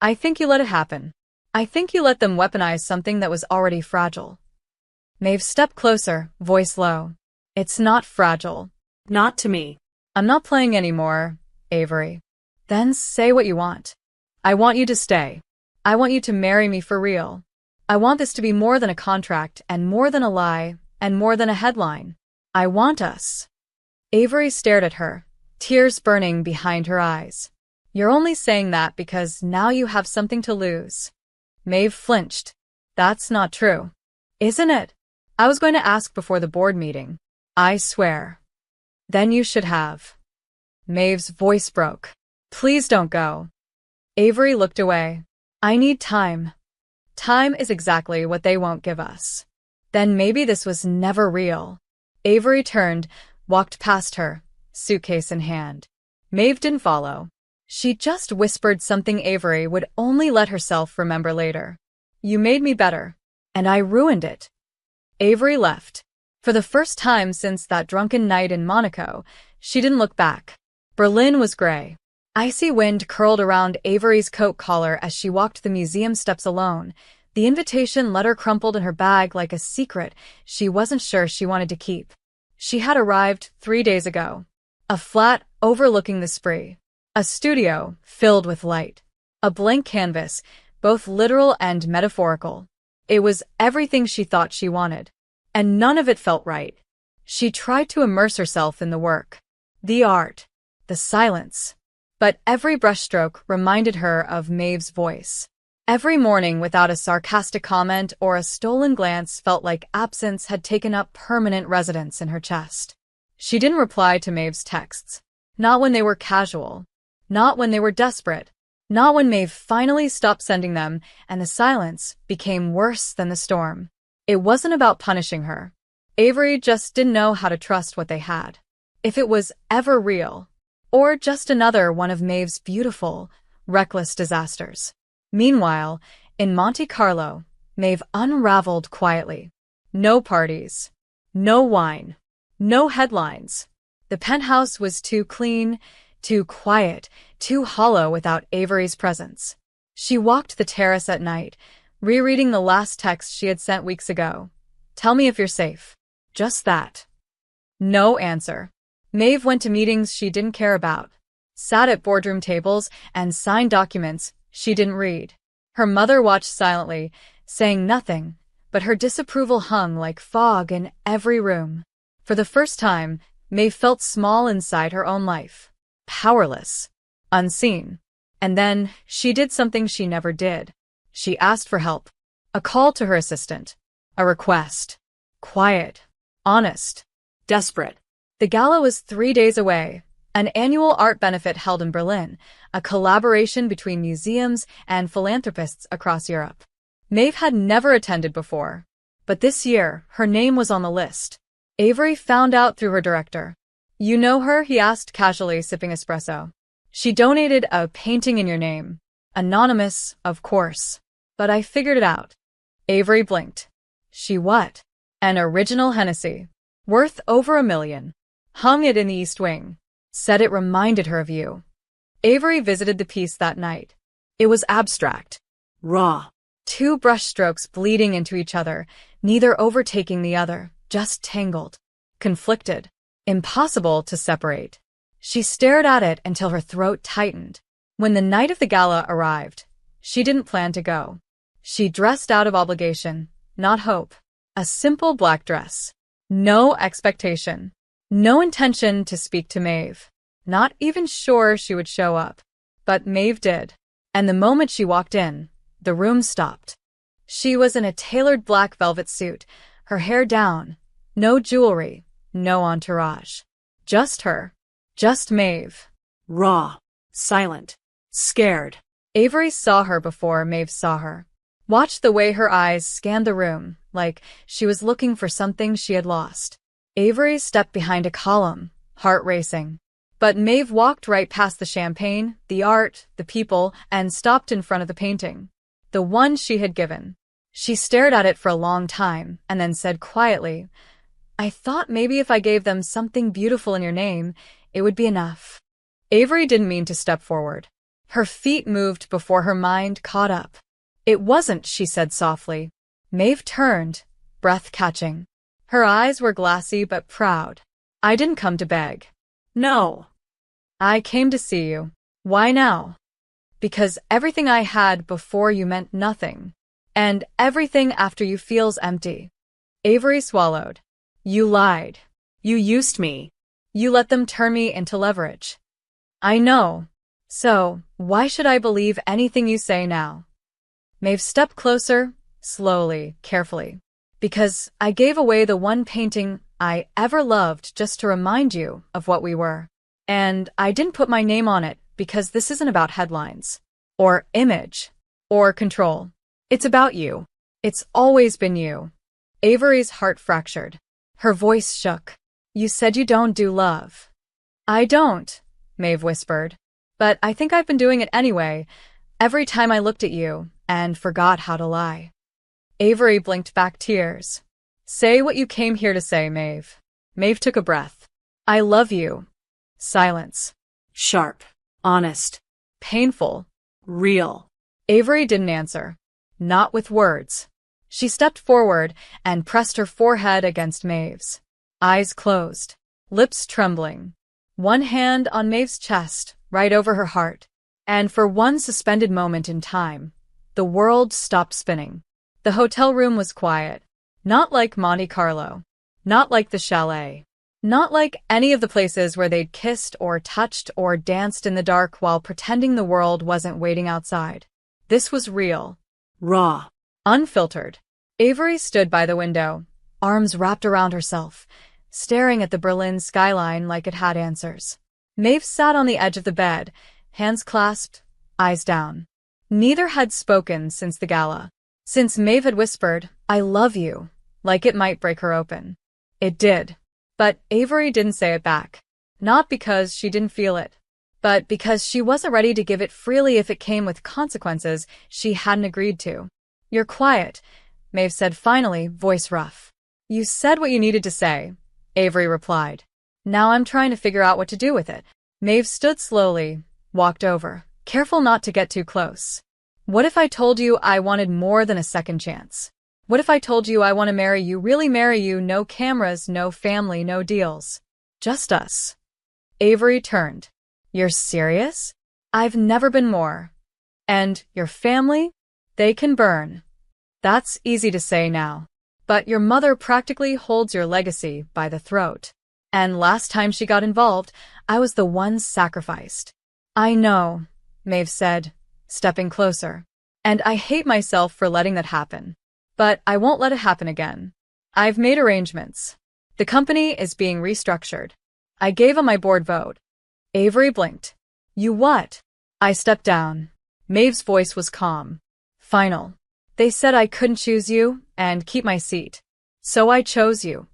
I think you let it happen. I think you let them weaponize something that was already fragile. Maeve stepped closer, voice low. It's not fragile. Not to me. I'm not playing anymore, Avery. Then say what you want. I want you to stay. I want you to marry me for real. I want this to be more than a contract and more than a lie and more than a headline. I want us. Avery stared at her, tears burning behind her eyes. You're only saying that because now you have something to lose. Maeve flinched. That's not true. Isn't it? I was going to ask before the board meeting. I swear. Then you should have. Maeve's voice broke. Please don't go. Avery looked away. I need time. Time is exactly what they won't give us. Then maybe this was never real. Avery turned, walked past her, suitcase in hand. Maeve didn't follow. She just whispered something Avery would only let herself remember later. You made me better. And I ruined it. Avery left. For the first time since that drunken night in Monaco, she didn't look back. Berlin was gray. Icy wind curled around Avery's coat collar as she walked the museum steps alone. The invitation letter crumpled in her bag like a secret she wasn't sure she wanted to keep. She had arrived 3 days ago. A flat overlooking the Spree. A studio filled with light. A blank canvas, both literal and metaphorical. It was everything she thought she wanted. And none of it felt right. She tried to immerse herself in the work. The art. The silence. But every brushstroke reminded her of Maeve's voice. Every morning without a sarcastic comment or a stolen glance felt like absence had taken up permanent residence in her chest. She didn't reply to Maeve's texts. Not when they were casual. Not when they were desperate. Not when Maeve finally stopped sending them and the silence became worse than the storm. It wasn't about punishing her. Avery just didn't know how to trust what they had. If it was ever real. Or just another one of Maeve's beautiful, reckless disasters. Meanwhile, in Monte Carlo, Maeve unraveled quietly. No parties. No wine. No headlines. The penthouse was too clean, too quiet, too hollow without Avery's presence. She walked the terrace at night, rereading the last text she had sent weeks ago. Tell me if you're safe. Just that. No answer. Maeve went to meetings she didn't care about, sat at boardroom tables, and signed documents she didn't read. Her mother watched silently, saying nothing, but her disapproval hung like fog in every room. For the first time, Maeve felt small inside her own life. Powerless. Unseen. And then, she did something she never did. She asked for help. A call to her assistant. A request. Quiet. Honest. Desperate. The gala was 3 days away. An annual art benefit held in Berlin, a collaboration between museums and philanthropists across Europe. Maeve had never attended before. But this year, her name was on the list. Avery found out through her director. You know her? He asked casually, sipping espresso. She donated a painting in your name. Anonymous, of course. But I figured it out. Avery blinked. She what? An original Hennessy. Worth over $1 million. Hung it in the East Wing. Said it reminded her of you. Avery visited the piece that night. It was abstract. Raw. 2 brushstrokes bleeding into each other, neither overtaking the other, just tangled. Conflicted. Impossible to separate. She stared at it until her throat tightened. When the night of the gala arrived, she didn't plan to go. She dressed out of obligation, not hope. A simple black dress. No expectation. No intention to speak to Maeve. Not even sure she would show up. But Maeve did. And the moment she walked in, the room stopped. She was in a tailored black velvet suit, her hair down. No jewelry, no entourage. Just her. Just Maeve. Raw. Silent. Scared. Avery saw her before Maeve saw her. Watched the way her eyes scanned the room, like she was looking for something she had lost. Avery stepped behind a column, heart racing. But Maeve walked right past the champagne, the art, the people, and stopped in front of the painting. The one she had given. She stared at it for a long time, and then said quietly, I thought maybe if I gave them something beautiful in your name, it would be enough. Avery didn't mean to step forward. Her feet moved before her mind caught up. It wasn't, she said softly. Maeve turned, breath catching. Her eyes were glassy but proud. I didn't come to beg. No. I came to see you. Why now? Because everything I had before you meant nothing. And everything after you feels empty. Avery swallowed. You lied. You used me. You let them turn me into leverage. I know. So, why should I believe anything you say now? Maeve stepped closer, slowly, carefully. Because I gave away the one painting I ever loved just to remind you of what we were. And I didn't put my name on it because this isn't about headlines. Or image. Or control. It's about you. It's always been you. Avery's heart fractured. Her voice shook. You said you don't do love. I don't, Maeve whispered. But I think I've been doing it anyway, every time I looked at you, and forgot how to lie. Avery blinked back tears. Say what you came here to say, Maeve. Maeve took a breath. I love you. Silence. Sharp. Honest. Painful. Real. Avery didn't answer. Not with words. She stepped forward and pressed her forehead against Maeve's. Eyes closed. Lips trembling. One hand on Maeve's chest, right over her heart. And for one suspended moment in time, the world stopped spinning. The hotel room was quiet. Not like Monte Carlo. Not like the chalet. Not like any of the places where they'd kissed or touched or danced in the dark while pretending the world wasn't waiting outside. This was real. Raw. Unfiltered. Avery stood by the window, arms wrapped around herself, staring at the Berlin skyline like it had answers. Maeve sat on the edge of the bed, hands clasped, eyes down. Neither had spoken since the gala. Since Maeve had whispered, I love you, like it might break her open. It did. But Avery didn't say it back. Not because she didn't feel it, but because she wasn't ready to give it freely if it came with consequences she hadn't agreed to. You're quiet, Maeve said finally, voice rough. You said what you needed to say, Avery replied. Now I'm trying to figure out what to do with it. Maeve stood slowly, walked over, careful not to get too close. What if I told you I wanted more than a second chance? What if I told you I want to marry you, really marry you, no cameras, no family, no deals? Just us. Avery turned. You're serious? I've never been more. And your family? They can burn. That's easy to say now. But your mother practically holds your legacy by the throat. And last time she got involved, I was the one sacrificed. I know, Maeve said, stepping closer. And I hate myself for letting that happen. But I won't let it happen again. I've made arrangements. The company is being restructured. I gave 'em my board vote. Avery blinked. You what? I stepped down. Maeve's voice was calm. Final. They said I couldn't choose you and keep my seat. So I chose you.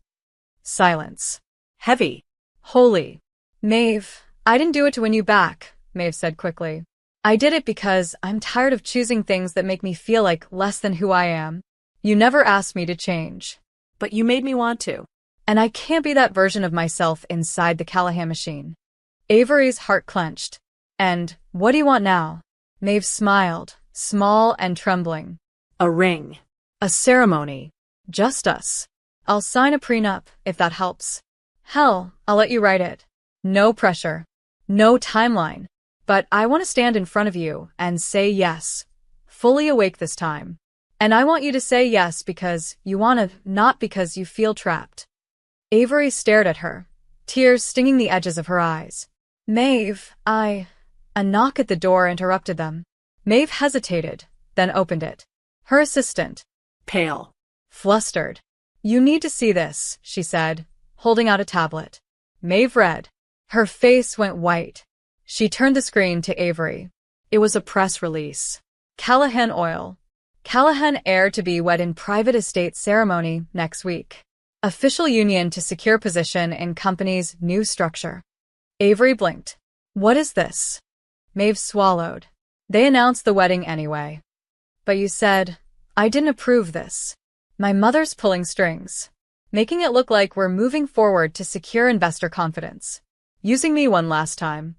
Silence. Heavy. Holy. Maeve, I didn't do it to win you back, Maeve said quickly. I did it because I'm tired of choosing things that make me feel like less than who I am. You never asked me to change. But you made me want to. And I can't be that version of myself inside the Callahan machine. Avery's heart clenched. And what do you want now? Maeve smiled, small and trembling. A ring. A ceremony. Just us. I'll sign a prenup, if that helps. Hell, I'll let you write it. No pressure. No timeline. But I want to stand in front of you and say yes. Fully awake this time. And I want you to say yes because you want to, not because you feel trapped. Avery stared at her, tears stinging the edges of her eyes. Maeve, A knock at the door interrupted them. Maeve hesitated, then opened it. Her assistant. Pale. Flustered. You need to see this, she said, holding out a tablet. Maeve read. Her face went white. She turned the screen to Avery. It was a press release. Callahan Oil. Callahan heir to be wed in private estate ceremony next week. Official union to secure position in company's new structure. Avery blinked. What is this? Maeve swallowed. They announced the wedding anyway. But you said, I didn't approve this. My mother's pulling strings. Making it look like we're moving forward to secure investor confidence. Using me one last time.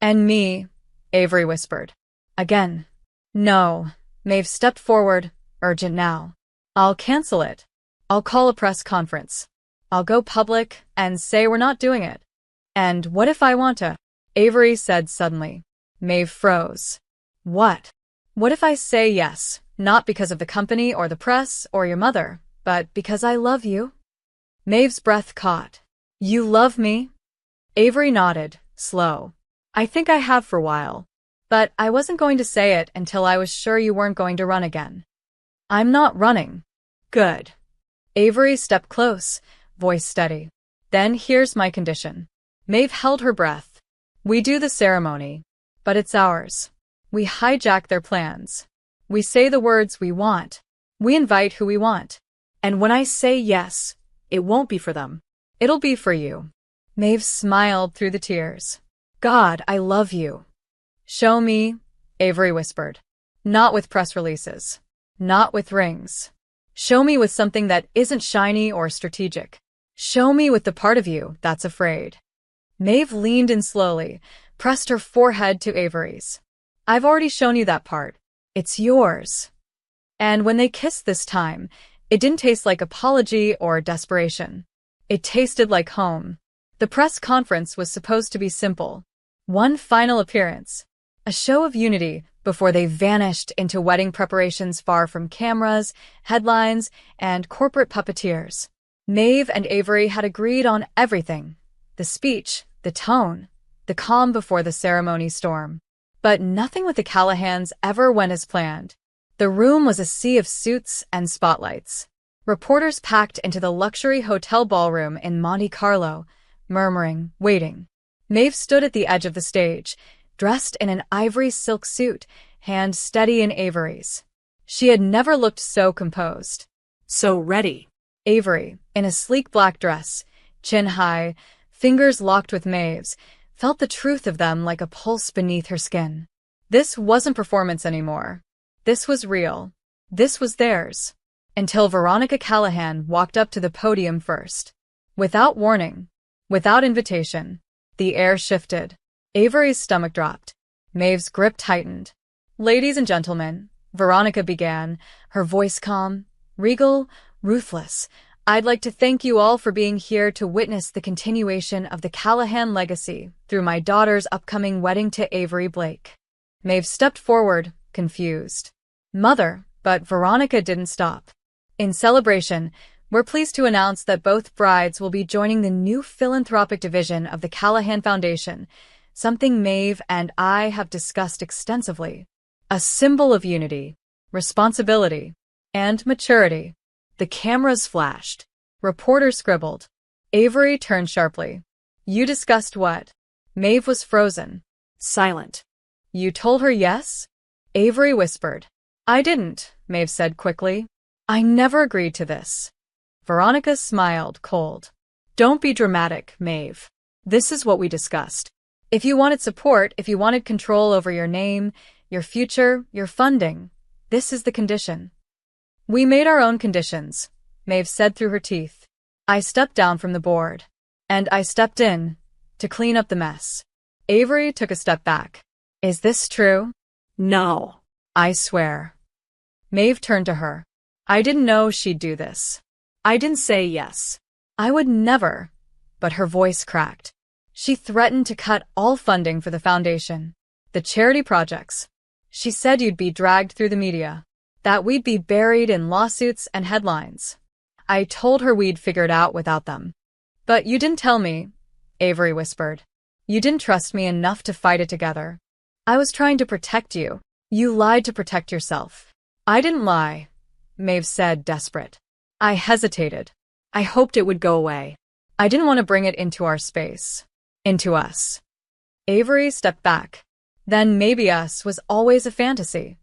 And me, Avery whispered. Again. No. Maeve stepped forward, urgent now. I'll cancel it. I'll call a press conference. I'll go public and say we're not doing it. And what if I want to? Avery said suddenly. Maeve froze. What? What if I say yes, not because of the company or the press or your mother, but because I love you? Maeve's breath caught. You love me? Avery nodded, slow. I think I have for a while. But I wasn't going to say it until I was sure you weren't going to run again. I'm not running. Good. Avery stepped close, voice steady. Then here's my condition. Maeve held her breath. We do the ceremony. But it's ours. We hijack their plans. We say the words we want. We invite who we want. And when I say yes, it won't be for them. It'll be for you. Maeve smiled through the tears. God, I love you. Show me, Avery whispered. Not with press releases. Not with rings. Show me with something that isn't shiny or strategic. Show me with the part of you that's afraid. Maeve leaned in slowly, pressed her forehead to Avery's. I've already shown you that part. It's yours. And when they kissed this time, it didn't taste like apology or desperation. It tasted like home. The press conference was supposed to be simple. One final appearance. A show of unity before they vanished into wedding preparations far from cameras, headlines, and corporate puppeteers. Maeve and Avery had agreed on everything. The speech, the tone, the calm before the ceremony storm. But nothing with the Callahans ever went as planned. The room was a sea of suits and spotlights. Reporters packed into the luxury hotel ballroom in Monte Carlo, murmuring, waiting. Maeve stood at the edge of the stage, dressed in an ivory silk suit, hand steady in Avery's. She had never looked so composed. So ready. Avery, in a sleek black dress, chin high, fingers locked with Maeve's, felt the truth of them like a pulse beneath her skin. This wasn't performance anymore. This was real. This was theirs. Until Veronica Callahan walked up to the podium first. Without warning, without invitation, the air shifted. Avery's stomach dropped. Maeve's grip tightened. Ladies and gentlemen, Veronica began, her voice calm, regal, ruthless. I'd like to thank you all for being here to witness the continuation of the Callahan legacy through my daughter's upcoming wedding to Avery Blake. Maeve stepped forward, confused. Mother, but Veronica didn't stop. In celebration, we're pleased to announce that both brides will be joining the new philanthropic division of the Callahan Foundation, something Maeve and I have discussed extensively. A symbol of unity, responsibility, and maturity. The cameras flashed. Reporters scribbled. Avery turned sharply. You discussed what? Maeve was frozen. Silent. You told her yes? Avery whispered. I didn't, Maeve said quickly. I never agreed to this. Veronica smiled, cold. Don't be dramatic, Maeve. This is what we discussed. If you wanted support, if you wanted control over your name, your future, your funding, this is the condition. We made our own conditions, Maeve said through her teeth. I stepped down from the board. And I stepped in to clean up the mess. Avery took a step back. Is this true? No. I swear. Maeve turned to her. I didn't know she'd do this. I didn't say yes. I would never. But her voice cracked. She threatened to cut all funding for the foundation. The charity projects. She said you'd be dragged through the media. That we'd be buried in lawsuits and headlines. I told her we'd figure it out without them. But you didn't tell me, Avery whispered. You didn't trust me enough to fight it together. I was trying to protect you. You lied to protect yourself. I didn't lie, Maeve said, desperate. I hesitated. I hoped it would go away. I didn't want to bring it into our space. Into us. Avery stepped back. Then maybe us was always a fantasy.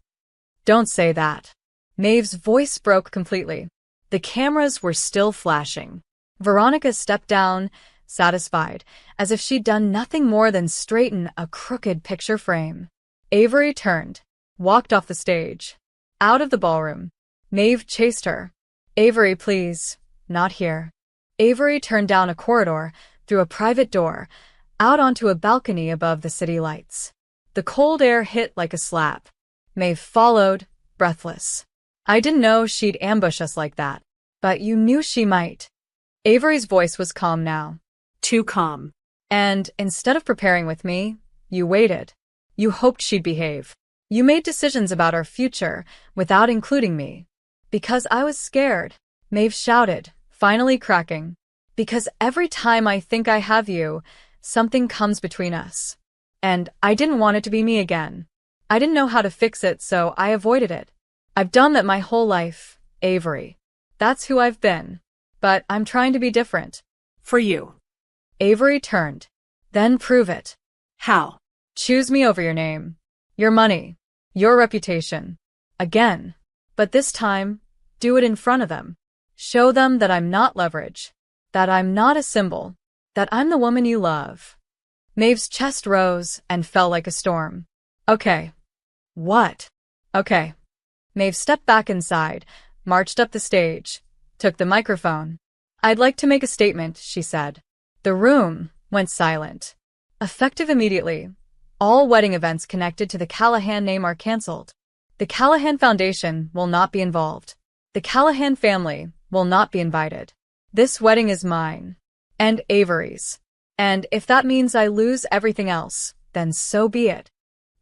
Don't say that. Maeve's voice broke completely. The cameras were still flashing. Veronica stepped down, satisfied, as if she'd done nothing more than straighten a crooked picture frame. Avery turned, walked off the stage. Out of the ballroom. Maeve chased her. Avery, please. Not here. Avery turned down a corridor, through a private door, out onto a balcony above the city lights. The cold air hit like a slap. Maeve followed, breathless. I didn't know she'd ambush us like that. But you knew she might. Avery's voice was calm now. Too calm. And instead of preparing with me, you waited. You hoped she'd behave. You made decisions about our future without including me. Because I was scared, Maeve shouted, finally cracking. Because every time I think I have you, something comes between us. And I didn't want it to be me again. I didn't know how to fix it, so I avoided it. I've done that my whole life, Avery. That's who I've been. But I'm trying to be different. For you. Avery turned. Then prove it. How? Choose me over your name. Your money. Your reputation. Again. But this time, do it in front of them. Show them that I'm not leverage. That I'm not a symbol. That I'm the woman you love. Maeve's chest rose and fell like a storm. Okay. What? Okay. Maeve stepped back inside, marched up the stage, took the microphone. I'd like to make a statement, she said. The room went silent. Effective immediately, all wedding events connected to the Callahan name are cancelled. The Callahan Foundation will not be involved. The Callahan family will not be invited. This wedding is mine. And Avery's. And if that means I lose everything else, then so be it.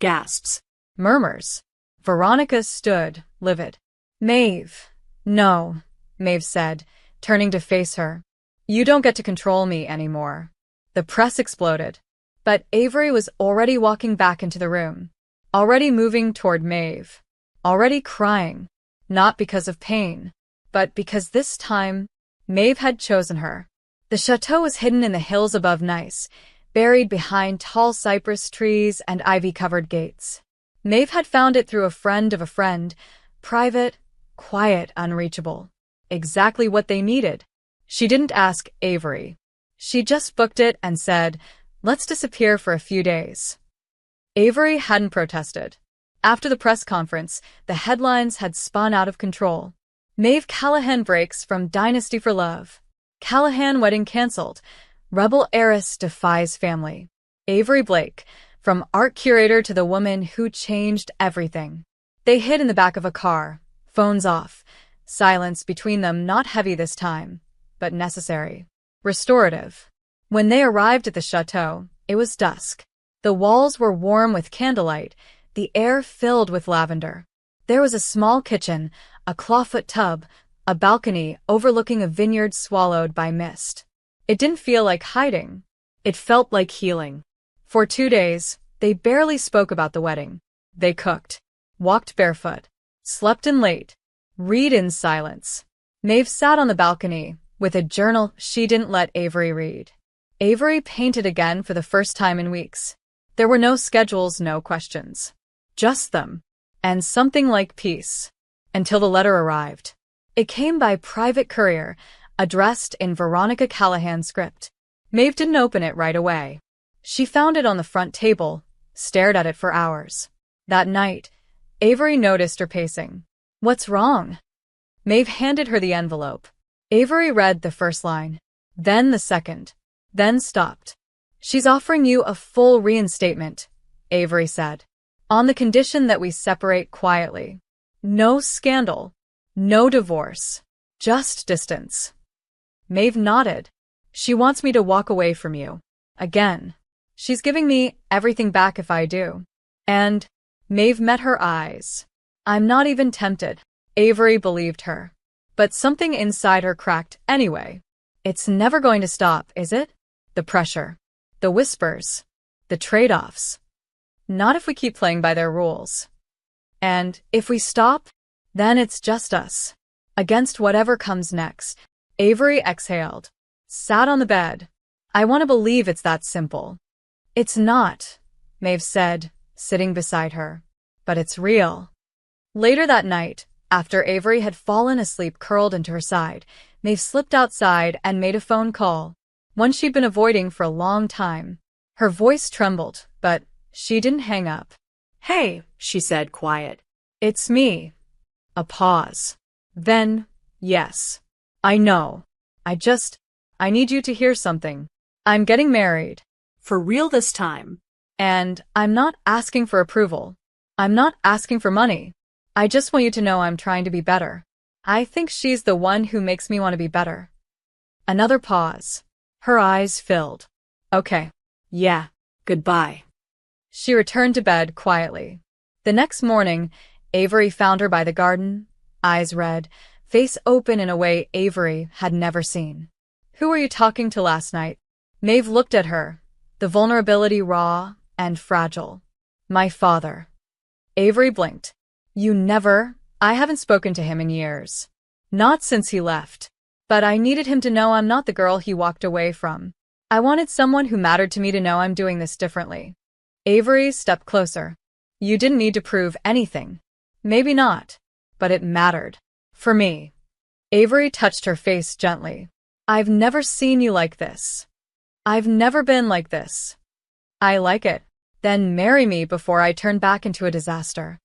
Gasps. Murmurs. Veronica stood, livid. Maeve. No, Maeve said, turning to face her. You don't get to control me anymore. The press exploded. But Avery was already walking back into the room. Already moving toward Maeve. Already crying. Not because of pain, but because this time, Maeve had chosen her. The chateau was hidden in the hills above Nice, buried behind tall cypress trees and ivy-covered gates. Maeve had found it through a friend of a friend, private, quiet, unreachable. Exactly what they needed. She didn't ask Avery. She just booked it and said, let's disappear for a few days. Avery hadn't protested. After the press conference, the headlines had spun out of control. Maeve Callahan breaks from Dynasty for Love. Callahan wedding cancelled. Rebel heiress defies family. Avery Blake, from art curator to the woman who changed everything. They hid in the back of a car, phones off. Silence between them not heavy this time, but necessary. Restorative. When they arrived at the chateau, it was dusk. The walls were warm with candlelight, the air filled with lavender. There was a small kitchen, a clawfoot tub, a balcony overlooking a vineyard swallowed by mist. It didn't feel like hiding. It felt like healing. For 2 days, they barely spoke about the wedding. They cooked, walked barefoot, slept in late, read in silence. Maeve sat on the balcony with a journal she didn't let Avery read. Avery painted again for the first time in weeks. There were no schedules, no questions. Just them. And something like peace. Until the letter arrived. It came by private courier, addressed in Veronica Callahan script. Maeve didn't open it right away. She found it on the front table, stared at it for hours. That night, Avery noticed her pacing. What's wrong? Maeve handed her the envelope. Avery read the first line, then the second, then stopped. She's offering you a full reinstatement, Avery said, on the condition that we separate quietly. No scandal, no divorce, just distance. Maeve nodded. She wants me to walk away from you. Again. She's giving me everything back if I do. And Maeve met her eyes. I'm not even tempted. Avery believed her. But something inside her cracked anyway. It's never going to stop, is it? The pressure. The whispers. The trade-offs. Not if we keep playing by their rules. And if we stop, then it's just us. Against whatever comes next. Avery exhaled. Sat on the bed. I want to believe it's that simple. It's not, Maeve said, sitting beside her. But it's real. Later that night, after Avery had fallen asleep curled into her side, Maeve slipped outside and made a phone call. One she'd been avoiding for a long time. Her voice trembled, but she didn't hang up. Hey, she said, quiet. It's me. A pause. Then, yes. I know. I need you to hear something. I'm getting married. For real this time. And I'm not asking for approval. I'm not asking for money. I just want you to know I'm trying to be better. I think she's the one who makes me want to be better. Another pause. Her eyes filled. Okay. Yeah. Goodbye. She returned to bed quietly. The next morning, Avery found her by the garden, eyes red, face open in a way Avery had never seen. Who were you talking to last night? Maeve looked at her, the vulnerability raw and fragile. My father. Avery blinked. I haven't spoken to him in years. Not since he left. But I needed him to know I'm not the girl he walked away from. I wanted someone who mattered to me to know I'm doing this differently. Avery stepped closer. You didn't need to prove anything. Maybe not, but it mattered. For me. Avery touched her face gently. I've never seen you like this. I've never been like this. I like it. Then marry me before I turn back into a disaster.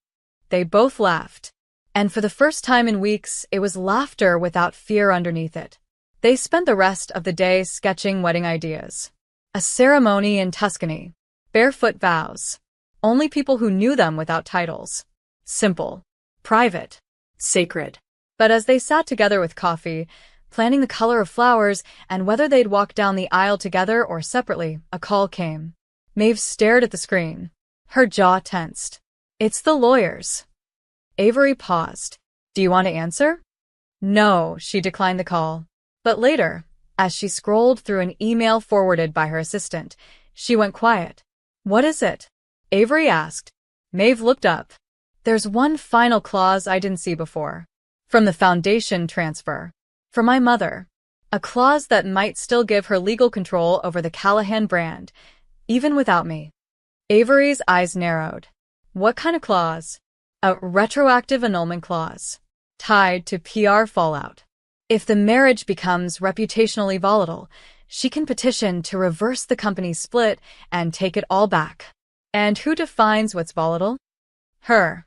They both laughed. And for the first time in weeks, it was laughter without fear underneath it. They spent the rest of the day sketching wedding ideas. A ceremony in Tuscany. Barefoot vows. Only people who knew them without titles. Simple. Private. Sacred. But as they sat together with coffee, planning the color of flowers and whether they'd walk down the aisle together or separately, a call came. Maeve stared at the screen. Her jaw tensed. It's the lawyers. Avery paused. Do you want to answer? No, she declined the call. But later, as she scrolled through an email forwarded by her assistant, she went quiet. What is it? Avery asked. Maeve looked up. There's one final clause I didn't see before. From the foundation transfer. For my mother. A clause that might still give her legal control over the Callahan brand, even without me. Avery's eyes narrowed. What kind of clause? A retroactive annulment clause. Tied to PR fallout. If the marriage becomes reputationally volatile, she can petition to reverse the company's split and take it all back. And who defines what's volatile? Her.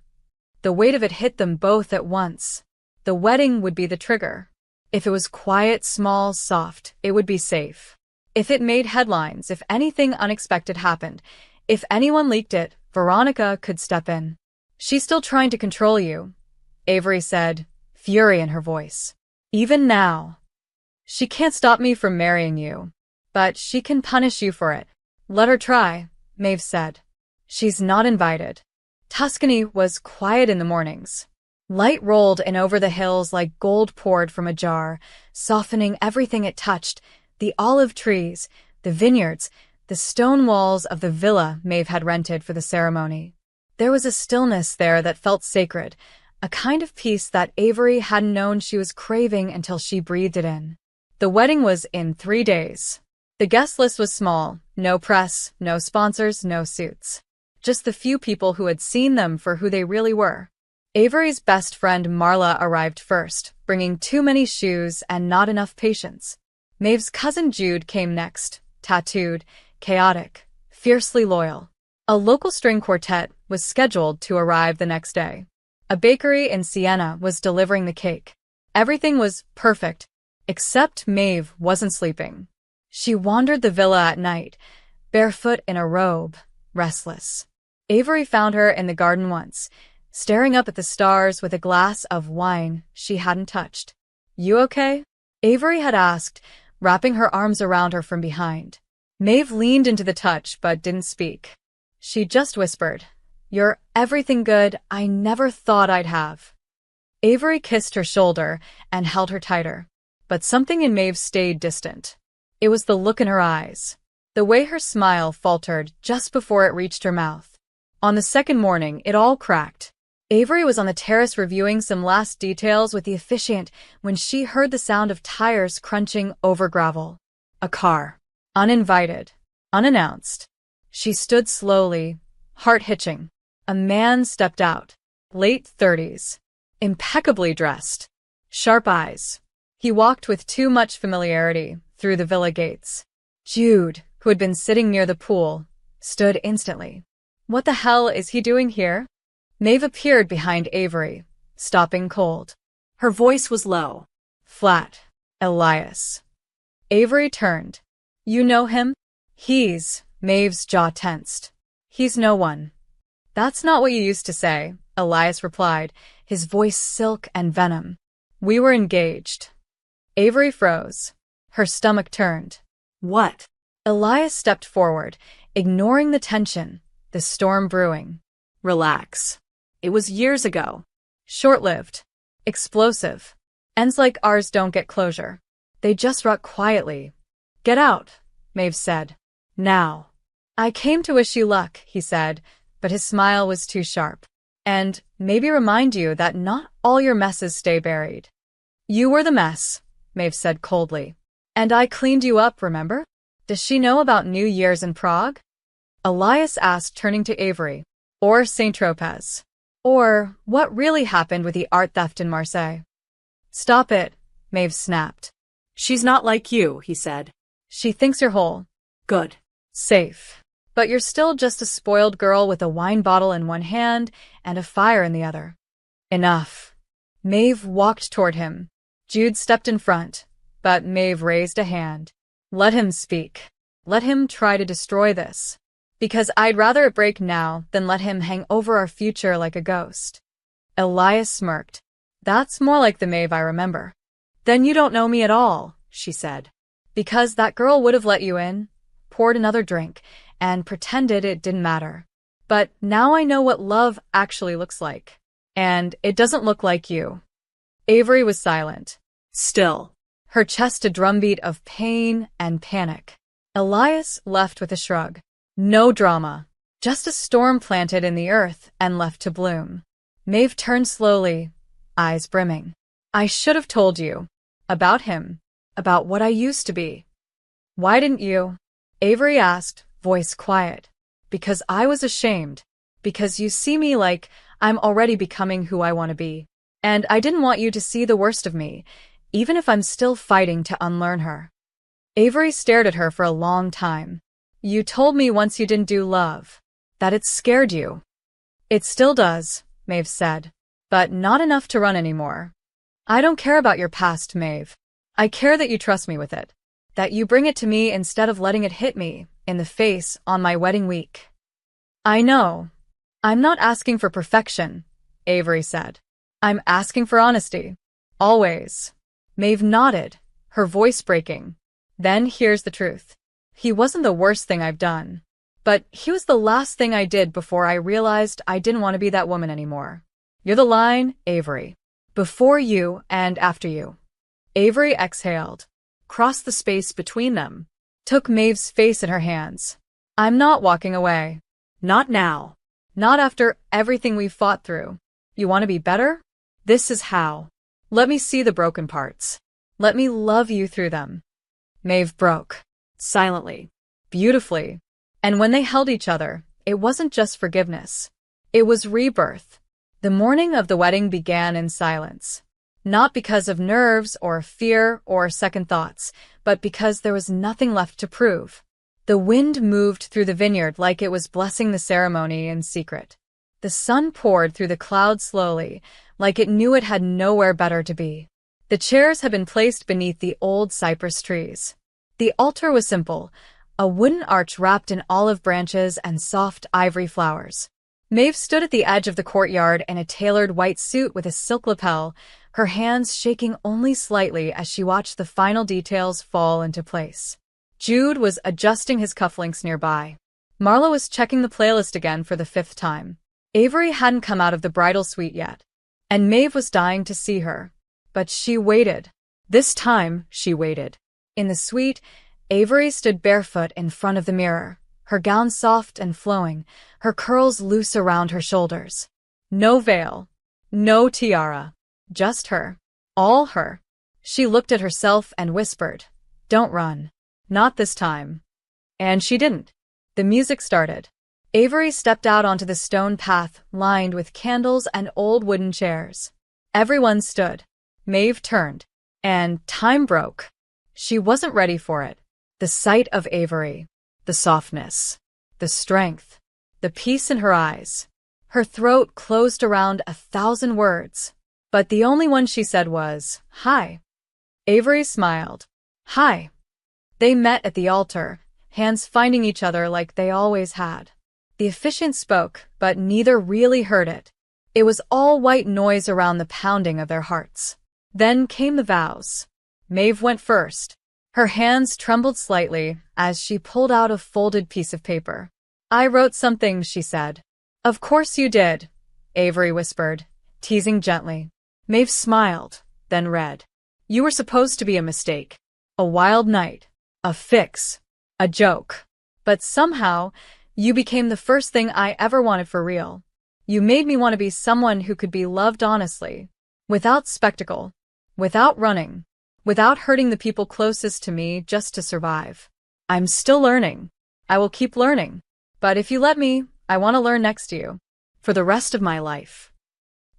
The weight of it hit them both at once. The wedding would be the trigger. If it was quiet, small, soft, it would be safe. If it made headlines, if anything unexpected happened, if anyone leaked it, Veronica could step in. She's still trying to control you, Avery said, fury in her voice. Even now. She can't stop me from marrying you. But she can punish you for it. Let her try, Maeve said. She's not invited. Tuscany was quiet in the mornings. Light rolled in over the hills like gold poured from a jar, softening everything it touched, the olive trees, the vineyards, the stone walls of the villa Maeve had rented for the ceremony. There was a stillness there that felt sacred, a kind of peace that Avery hadn't known she was craving until she breathed it in. The wedding was in 3 days. The guest list was small, no press, no sponsors, no suits. Just the few people who had seen them for who they really were. Avery's best friend Marla arrived first, bringing too many shoes and not enough patience. Maeve's cousin Jude came next, tattooed, chaotic, fiercely loyal. A local string quartet was scheduled to arrive the next day. A bakery in Siena was delivering the cake. Everything was perfect, except Maeve wasn't sleeping. She wandered the villa at night, barefoot in a robe, restless. Avery found her in the garden once, staring up at the stars with a glass of wine she hadn't touched. You okay? Avery had asked, wrapping her arms around her from behind. Maeve leaned into the touch but didn't speak. She just whispered, You're everything good I never thought I'd have. Avery kissed her shoulder and held her tighter, but something in Maeve stayed distant. It was the look in her eyes, the way her smile faltered just before it reached her mouth. On the second morning, it all cracked. Avery was on the terrace reviewing some last details with the officiant when she heard the sound of tires crunching over gravel. A car. Uninvited. Unannounced. She stood slowly, heart hitching. A man stepped out. Late 30s. Impeccably dressed. Sharp eyes. He walked with too much familiarity through the villa gates. Jude, who had been sitting near the pool, stood instantly. What the hell is he doing here? Maeve appeared behind Avery, stopping cold. Her voice was low. Flat. Elias. Avery turned. You know him? Maeve's jaw tensed. He's no one. That's not what you used to say, Elias replied, his voice silk and venom. We were engaged. Avery froze. Her stomach turned. What? Elias stepped forward, ignoring the tension, the storm brewing. Relax. It was years ago. Short-lived. Explosive. Ends like ours don't get closure. They just rot quietly. Get out, Maeve said. Now. I came to wish you luck, he said, but his smile was too sharp. And maybe remind you that not all your messes stay buried. You were the mess, Maeve said coldly. And I cleaned you up, remember? Does she know about New Year's in Prague? Elias asked, turning to Avery. Or St. Tropez. Or what really happened with the art theft in Marseille. Stop it, Maeve snapped. She's not like you, he said. She thinks you're whole. Good. Safe. But you're still just a spoiled girl with a wine bottle in one hand and a fire in the other. Enough. Maeve walked toward him. Jude stepped in front, but Maeve raised a hand. Let him speak. Let him try to destroy this. Because I'd rather it break now than let him hang over our future like a ghost. Elias smirked. That's more like the Maeve I remember. Then you don't know me at all, she said. Because that girl would have let you in, poured another drink, and pretended it didn't matter. But now I know what love actually looks like. And it doesn't look like you. Avery was silent. Still. Her chest a drumbeat of pain and panic. Elias left with a shrug. No drama. Just a storm planted in the earth and left to bloom. Maeve turned slowly, eyes brimming. I should have told you. About him. About what I used to be. Why didn't you? Avery asked, voice quiet. Because I was ashamed. Because you see me like I'm already becoming who I want to be. And I didn't want you to see the worst of me, even if I'm still fighting to unlearn her. Avery stared at her for a long time. You told me once you didn't do love. That it scared you. It still does, Maeve said. But not enough to run anymore. I don't care about your past, Maeve. I care that you trust me with it. That you bring it to me instead of letting it hit me in the face on my wedding week. I know. I'm not asking for perfection, Avery said. I'm asking for honesty. Always. Maeve nodded, her voice breaking. Then here's the truth. He wasn't the worst thing I've done. But he was the last thing I did before I realized I didn't want to be that woman anymore. You're the line, Avery. Before you and after you. Avery exhaled, crossed the space between them, took Maeve's face in her hands. I'm not walking away. Not now. Not after everything we've fought through. You want to be better? This is how. Let me see the broken parts. Let me love you through them. Maeve broke. Silently. Beautifully. And when they held each other, it wasn't just forgiveness. It was rebirth. The morning of the wedding began in silence. Not because of nerves or fear or second thoughts, but because there was nothing left to prove. The wind moved through the vineyard like it was blessing the ceremony in secret. The sun poured through the clouds slowly, like it knew it had nowhere better to be. The chairs had been placed beneath the old cypress trees. The altar was simple, a wooden arch wrapped in olive branches and soft ivory flowers. Maeve stood at the edge of the courtyard in a tailored white suit with a silk lapel, her hands shaking only slightly as she watched the final details fall into place. Jude was adjusting his cufflinks nearby. Marla was checking the playlist again for the 5th time. Avery hadn't come out of the bridal suite yet, and Maeve was dying to see her. But she waited. This time, she waited. In the suite, Avery stood barefoot in front of the mirror, her gown soft and flowing, her curls loose around her shoulders. No veil, no tiara, just her, all her. She looked at herself and whispered, "Don't run. Not this time." And she didn't. The music started. Avery stepped out onto the stone path lined with candles and old wooden chairs. Everyone stood. Maeve turned, and time broke. She wasn't ready for it. The sight of Avery, the softness, the strength, the peace in her eyes. Her throat closed around 1,000 words, but the only one she said was, "Hi." Avery smiled. "Hi." They met at the altar, hands finding each other like they always had. The officiant spoke, but neither really heard it. It was all white noise around the pounding of their hearts. Then came the vows. Maeve went first. Her hands trembled slightly as she pulled out a folded piece of paper. "I wrote something," she said. "Of course you did," Avery whispered, teasing gently. Maeve smiled, then read. "You were supposed to be a mistake. A wild night. A fix. A joke. But somehow, you became the first thing I ever wanted for real. You made me want to be someone who could be loved honestly, without spectacle, without running, without hurting the people closest to me just to survive. I'm still learning. I will keep learning. But if you let me, I want to learn next to you. For the rest of my life."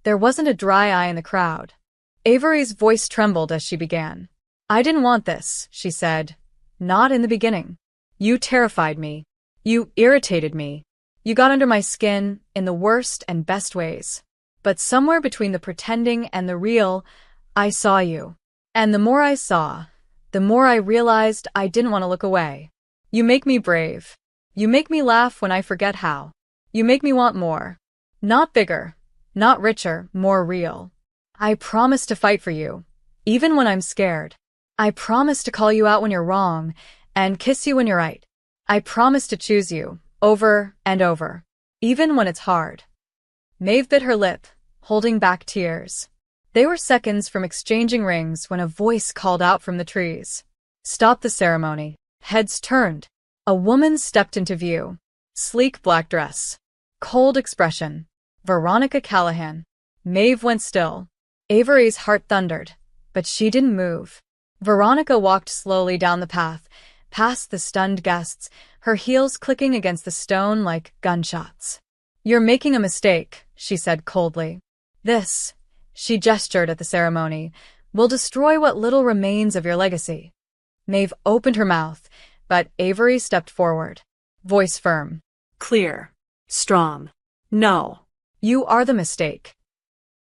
There wasn't a dry eye in the crowd. Avery's voice trembled as she began. I didn't want this, she said. Not in the beginning. You terrified me. You irritated me. You got under my skin in the worst and best ways. But somewhere between the pretending and the real, I saw you. And the more I saw, the more I realized I didn't want to look away. You make me brave. You make me laugh when I forget how. You make me want more. Not bigger, not richer, more real. I promise to fight for you, even when I'm scared. I promise to call you out when you're wrong and kiss you when you're right. I promise to choose you, over and over, even when it's hard. Maeve bit her lip, holding back tears. They were seconds from exchanging rings when a voice called out from the trees. Stop the ceremony. Heads turned. A woman stepped into view. Sleek black dress. Cold expression. Veronica Callahan. Maeve went still. Avery's heart thundered, but she didn't move. Veronica walked slowly down the path, past the stunned guests, her heels clicking against the stone like gunshots. You're making a mistake, she said coldly. This, she gestured at the ceremony, will destroy what little remains of your legacy. Maeve opened her mouth, but Avery stepped forward. Voice firm. Clear. Strong. No. You are the mistake.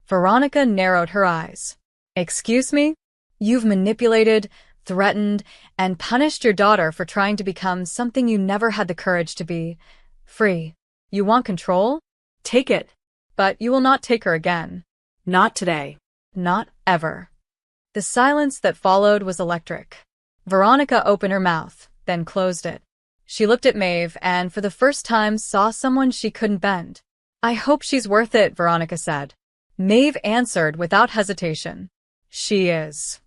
Veronica narrowed her eyes. Excuse me? You've manipulated, threatened, and punished your daughter for trying to become something you never had the courage to be. Free. You want control? Take it. But you will not take her again. Not today. Not ever. The silence that followed was electric. Veronica opened her mouth, then closed it. She looked at Maeve and for the first time saw someone she couldn't bend. I hope she's worth it, Veronica said. Maeve answered without hesitation. She is.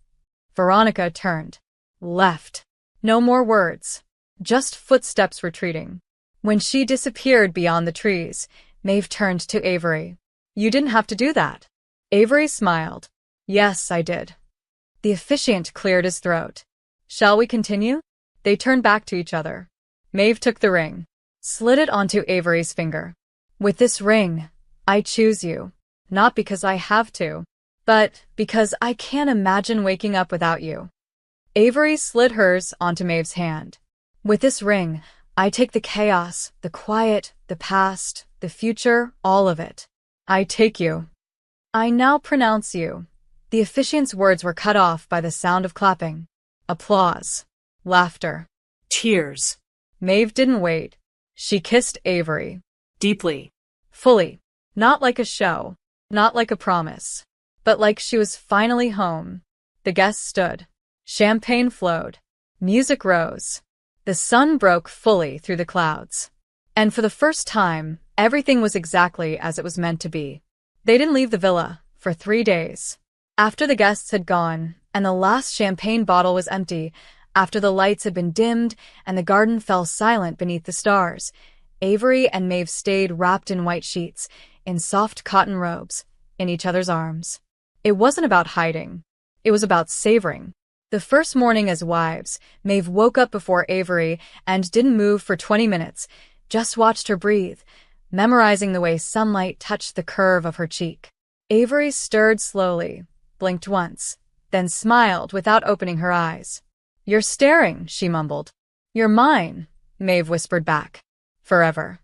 Veronica turned. Left. No more words. Just footsteps retreating. When she disappeared beyond the trees, Maeve turned to Avery. You didn't have to do that. Avery smiled. Yes, I did. The officiant cleared his throat. Shall we continue? They turned back to each other. Maeve took the ring, slid it onto Avery's finger. With this ring, I choose you. Not because I have to, but because I can't imagine waking up without you. Avery slid hers onto Maeve's hand. With this ring, I take the chaos, the quiet, the past, the future, all of it. I take you. I now pronounce you. The officiant's words were cut off by the sound of clapping. Applause. Laughter. Tears. Maeve didn't wait. She kissed Avery. Deeply. Fully. Not like a show. Not like a promise. But like she was finally home. The guests stood. Champagne flowed. Music rose. The sun broke fully through the clouds. And for the first time, everything was exactly as it was meant to be. They didn't leave the villa for 3 days. After the guests had gone, and the last champagne bottle was empty, after the lights had been dimmed and the garden fell silent beneath the stars, Avery and Maeve stayed wrapped in white sheets, in soft cotton robes, in each other's arms. It wasn't about hiding. It was about savoring. The first morning as wives, Maeve woke up before Avery and didn't move for 20 minutes, just watched her breathe, memorizing the way sunlight touched the curve of her cheek. Avery stirred slowly, blinked once, then smiled without opening her eyes. You're staring, she mumbled. You're mine, Maeve whispered back. Forever.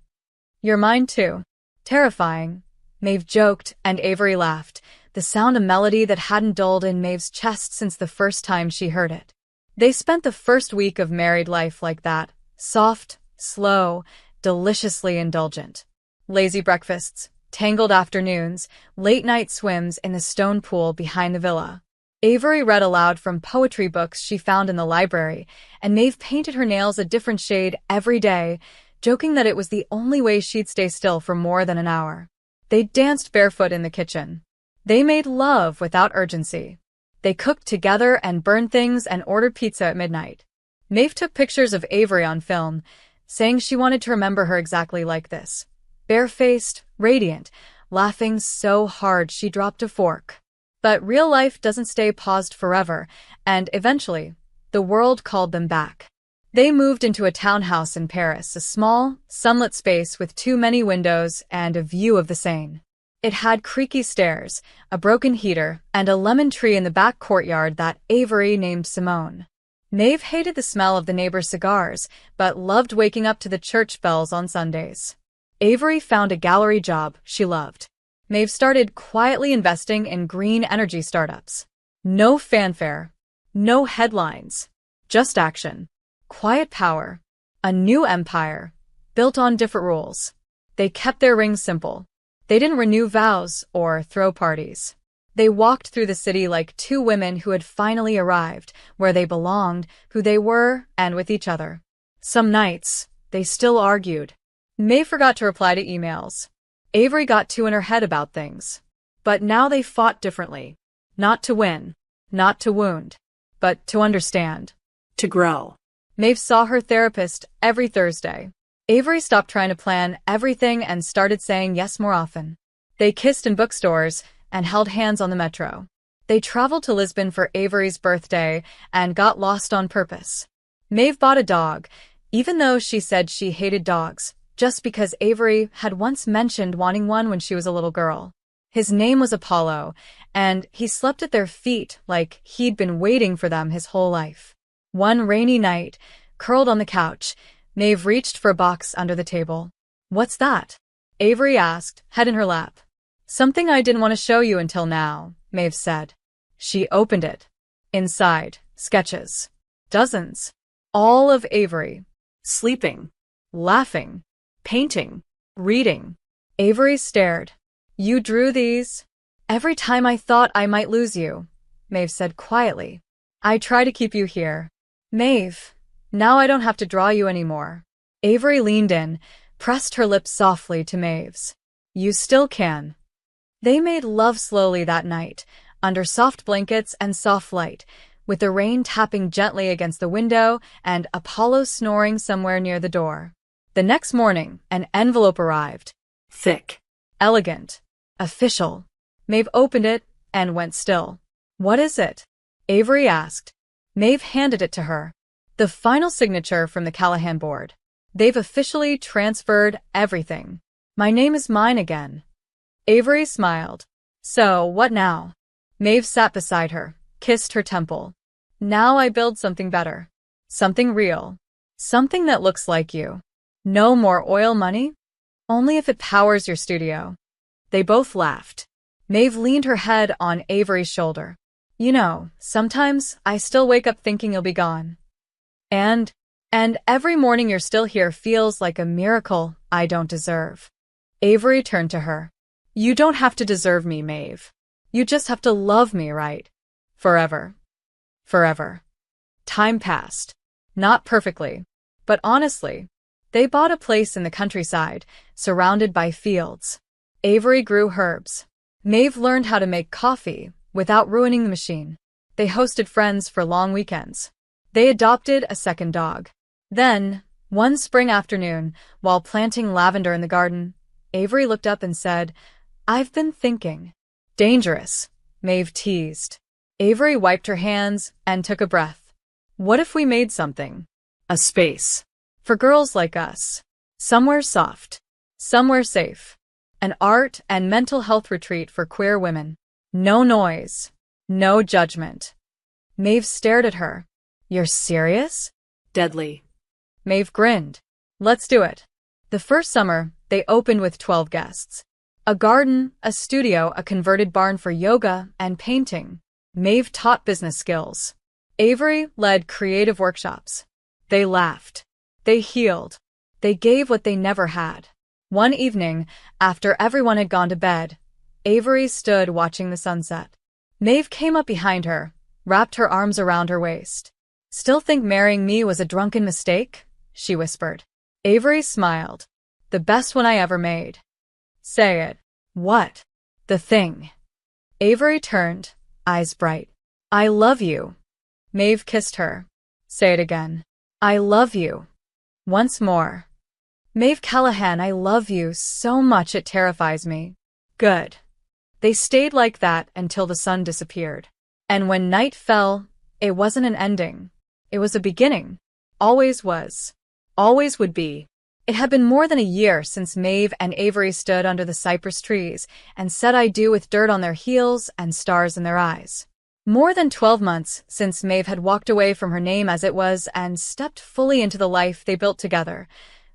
You're mine too. Terrifying, Maeve joked, and Avery laughed, the sound a melody that hadn't dulled in Maeve's chest since the first time she heard it. They spent the first week of married life like that, soft, slow, deliciously indulgent. Lazy breakfasts, tangled afternoons, late-night swims in the stone pool behind the villa. Avery read aloud from poetry books she found in the library, and Maeve painted her nails a different shade every day, joking that it was the only way she'd stay still for more than an hour. They danced barefoot in the kitchen. They made love without urgency. They cooked together and burned things and ordered pizza at midnight. Maeve took pictures of Avery on film, saying she wanted to remember her exactly like this. Barefaced, radiant, laughing so hard she dropped a fork. But real life doesn't stay paused forever, and eventually, the world called them back. They moved into a townhouse in Paris, a small, sunlit space with too many windows and a view of the Seine. It had creaky stairs, a broken heater, and a lemon tree in the back courtyard that Avery named Simone. Maeve hated the smell of the neighbors' cigars, but loved waking up to the church bells on Sundays. Avery found a gallery job she loved. Maeve started quietly investing in green energy startups. No fanfare, no headlines, just action. Quiet power. A new empire, built on different rules. They kept their rings simple. They didn't renew vows or throw parties. They walked through the city like two women who had finally arrived, where they belonged, who they were, and with each other. Some nights, they still argued. Maeve forgot to reply to emails. Avery got too in her head about things. But now they fought differently. Not to win, not to wound, but to understand. To grow. Maeve saw her therapist every Thursday. Avery stopped trying to plan everything and started saying yes more often. They kissed in bookstores and held hands on the metro. They traveled to Lisbon for Avery's birthday and got lost on purpose. Maeve bought a dog, even though she said she hated dogs, just because Avery had once mentioned wanting one when she was a little girl. His name was Apollo, and he slept at their feet like he'd been waiting for them his whole life. One rainy night, curled on the couch, Maeve reached for a box under the table. "What's that?" Avery asked, head in her lap. "Something I didn't want to show you until now," Maeve said. She opened it. Inside, sketches. Dozens. All of Avery. Sleeping. Laughing. Painting. Reading. Avery stared. "You drew these?" "Every time I thought I might lose you," Maeve said quietly. "I try to keep you here." "Maeve, now I don't have to draw you anymore." Avery leaned in, pressed her lips softly to Maeve's. "You still can." They made love slowly that night, under soft blankets and soft light, with the rain tapping gently against the window and Apollo snoring somewhere near the door. The next morning, an envelope arrived. Thick. Elegant. Official. Maeve opened it and went still. "What is it?" Avery asked. Maeve handed it to her. The final signature from the Callahan board. "They've officially transferred everything. My name is mine again." Avery smiled. "So, what now?" Maeve sat beside her, kissed her temple. "Now I build something better. Something real. Something that looks like you. No more oil money? Only if it powers your studio." They both laughed. Maeve leaned her head on Avery's shoulder. "You know, sometimes I still wake up thinking you'll be gone. And every morning you're still here feels like a miracle I don't deserve." Avery turned to her. "You don't have to deserve me, Maeve. You just have to love me, right? Forever." Forever. Time passed. Not perfectly, but honestly. They bought a place in the countryside, surrounded by fields. Avery grew herbs. Maeve learned how to make coffee without ruining the machine. They hosted friends for long weekends. They adopted a second dog. Then, one spring afternoon, while planting lavender in the garden, Avery looked up and said, "I've been thinking." "Dangerous," Maeve teased. Avery wiped her hands and took a breath. "What if we made something? A space. For girls like us. Somewhere soft. Somewhere safe. An art and mental health retreat for queer women. No noise. No judgment." Maeve stared at her. "You're serious?" Deadly. Maeve grinned. "Let's do it." The first summer, they opened with 12 guests. A garden, a studio, a converted barn for yoga and painting. Maeve taught business skills. Avery led creative workshops. They laughed. They healed. They gave what they never had. One evening, after everyone had gone to bed, Avery stood watching the sunset. Maeve came up behind her, wrapped her arms around her waist. "Still think marrying me was a drunken mistake?" she whispered. Avery smiled. "The best one I ever made." "Say it." "What?" "The thing." Avery turned, eyes bright. "I love you." Maeve kissed her. "Say it again." "I love you." Once more. "Maeve Callahan, I love you so much it terrifies me." "Good." They stayed like that until the sun disappeared. And when night fell, it wasn't an ending. It was a beginning. Always was. Always would be. It had been more than a year since Maeve and Avery stood under the cypress trees and said I do with dirt on their heels and stars in their eyes. More than 12 months since Maeve had walked away from her name as it was and stepped fully into the life they built together.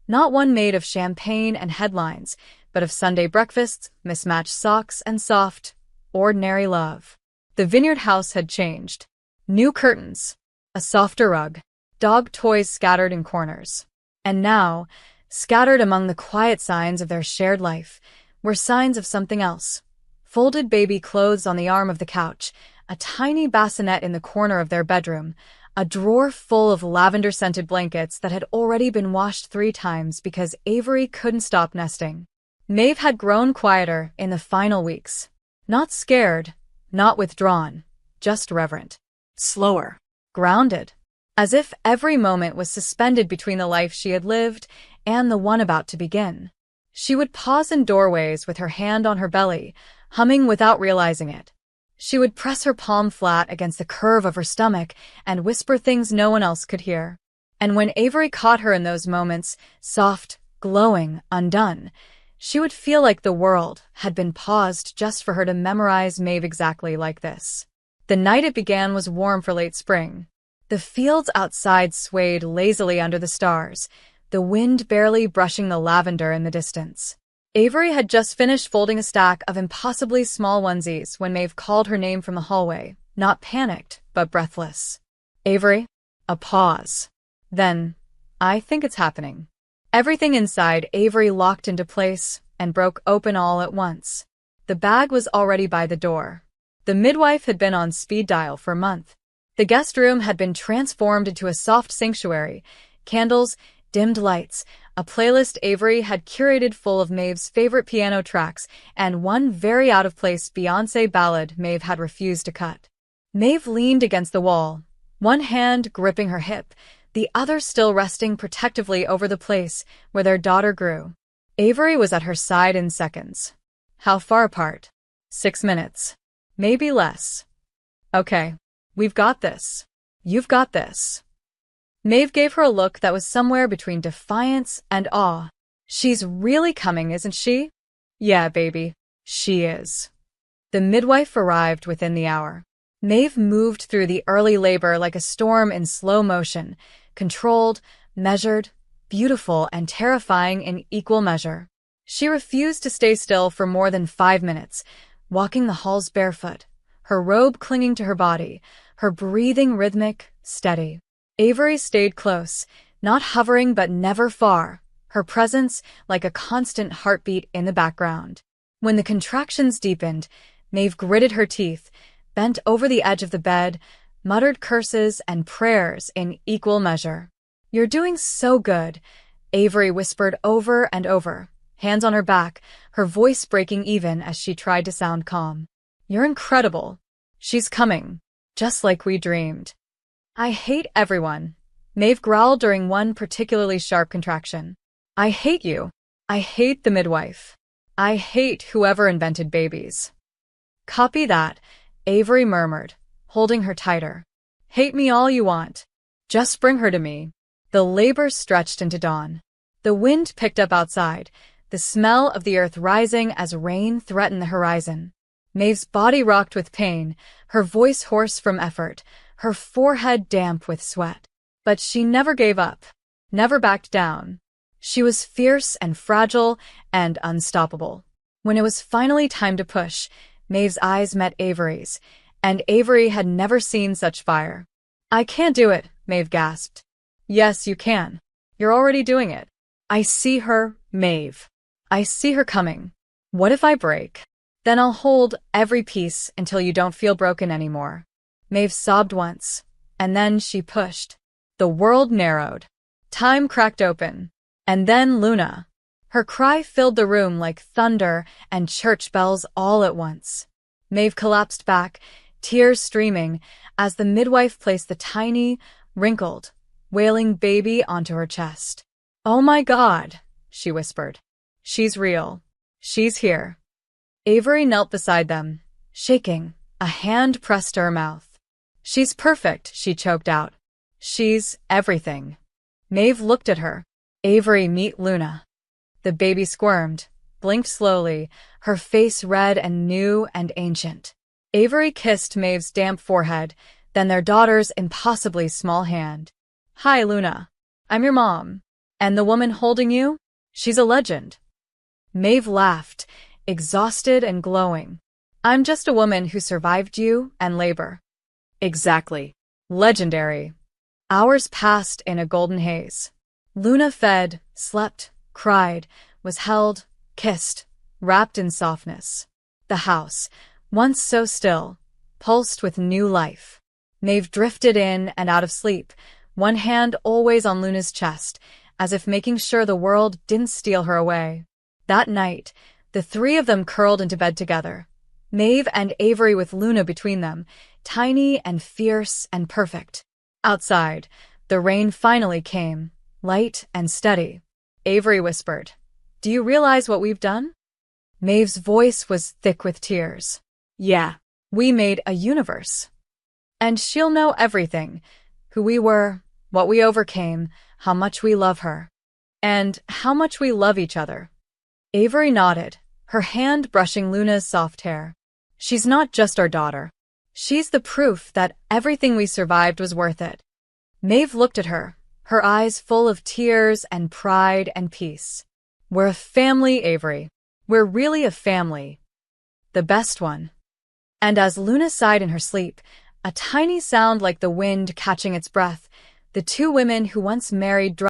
Not one made of champagne and headlines, but of Sunday breakfasts, mismatched socks, and soft, ordinary love. The vineyard house had changed. New curtains, a softer rug, dog toys scattered in corners. And now, scattered among the quiet signs of their shared life, were signs of something else. Folded baby clothes on the arm of the couch, a tiny bassinet in the corner of their bedroom, a drawer full of lavender-scented blankets that had already been washed 3 times because Avery couldn't stop nesting. Maeve had grown quieter in the final weeks. Not scared, not withdrawn, just reverent. Slower. Grounded. As if every moment was suspended between the life she had lived and the one about to begin. She would pause in doorways with her hand on her belly, humming without realizing it. She would press her palm flat against the curve of her stomach and whisper things no one else could hear. And when Avery caught her in those moments, soft, glowing, undone, she would feel like the world had been paused just for her to memorize Maeve exactly like this. The night it began was warm for late spring. The fields outside swayed lazily under the stars, the wind barely brushing the lavender in the distance. Avery had just finished folding a stack of impossibly small onesies when Maeve called her name from the hallway, not panicked, but breathless. Avery? A pause. Then, I think it's happening. Everything inside Avery locked into place and broke open all at once. The bag was already by the door. The midwife had been on speed dial for a month. The guest room had been transformed into a soft sanctuary, candles, dimmed lights, a playlist Avery had curated full of Maeve's favorite piano tracks, and one very out-of-place Beyoncé ballad Maeve had refused to cut. Maeve leaned against the wall, one hand gripping her hip, the other still resting protectively over the place where their daughter grew. Avery was at her side in seconds. How far apart? 6 minutes. Maybe less. Okay, we've got this. You've got this. Maeve gave her a look that was somewhere between defiance and awe. She's really coming, isn't she? Yeah, baby, she is. The midwife arrived within the hour. Maeve moved through the early labor like a storm in slow motion, controlled, measured, beautiful, and terrifying in equal measure. She refused to stay still for more than 5 minutes, walking the halls barefoot, her robe clinging to her body, her breathing rhythmic, steady. Avery stayed close, not hovering but never far, her presence like a constant heartbeat in the background. When the contractions deepened, Maeve gritted her teeth, bent over the edge of the bed, muttered curses and prayers in equal measure. You're doing so good, Avery whispered over and over, hands on her back, her voice breaking even as she tried to sound calm. You're incredible. She's coming, just like we dreamed. I hate everyone, Maeve growled during one particularly sharp contraction. I hate you. I hate the midwife. I hate whoever invented babies. Copy that, Avery murmured, holding her tighter. Hate me all you want. Just bring her to me. The labor stretched into dawn. The wind picked up outside, the smell of the earth rising as rain threatened the horizon. Maeve's body rocked with pain, her voice hoarse from effort, her forehead damp with sweat. But she never gave up, never backed down. She was fierce and fragile and unstoppable. When it was finally time to push, Maeve's eyes met Avery's, and Avery had never seen such fire. I can't do it, Maeve gasped. Yes, you can. You're already doing it. I see her, Maeve. I see her coming. What if I break? Then I'll hold every piece until you don't feel broken anymore. Maeve sobbed once, and then she pushed. The world narrowed. Time cracked open. And then Luna. Her cry filled the room like thunder and church bells all at once. Maeve collapsed back, tears streaming, as the midwife placed the tiny, wrinkled, wailing baby onto her chest. Oh my God, she whispered. She's real. She's here. Avery knelt beside them, shaking, a hand pressed to her mouth. She's perfect, she choked out. She's everything. Maeve looked at her. Avery, meet Luna. The baby squirmed, blinked slowly, her face red and new and ancient. Avery kissed Maeve's damp forehead, then their daughter's impossibly small hand. Hi, Luna. I'm your mom. And the woman holding you? She's a legend. Maeve laughed, exhausted and glowing. I'm just a woman who survived you and labor. Exactly. Legendary. Hours passed in a golden haze. Luna fed, slept, cried, was held, kissed, wrapped in softness. The house, once so still, pulsed with new life. Maeve drifted in and out of sleep, one hand always on Luna's chest, as if making sure the world didn't steal her away. That night, the three of them curled into bed together. Maeve and Avery with Luna between them, tiny and fierce and perfect. Outside, the rain finally came, light and steady. Avery whispered, "Do you realize what we've done?" Maeve's voice was thick with tears. Yeah. We made a universe. And she'll know everything, who we were, what we overcame, how much we love her, and how much we love each other. Avery nodded, her hand brushing Luna's soft hair. She's not just our daughter. She's the proof that everything we survived was worth it. Maeve looked at her, her eyes full of tears and pride and peace. We're a family, Avery. We're really a family. The best one. And as Luna sighed in her sleep, a tiny sound like the wind catching its breath, the two women who once married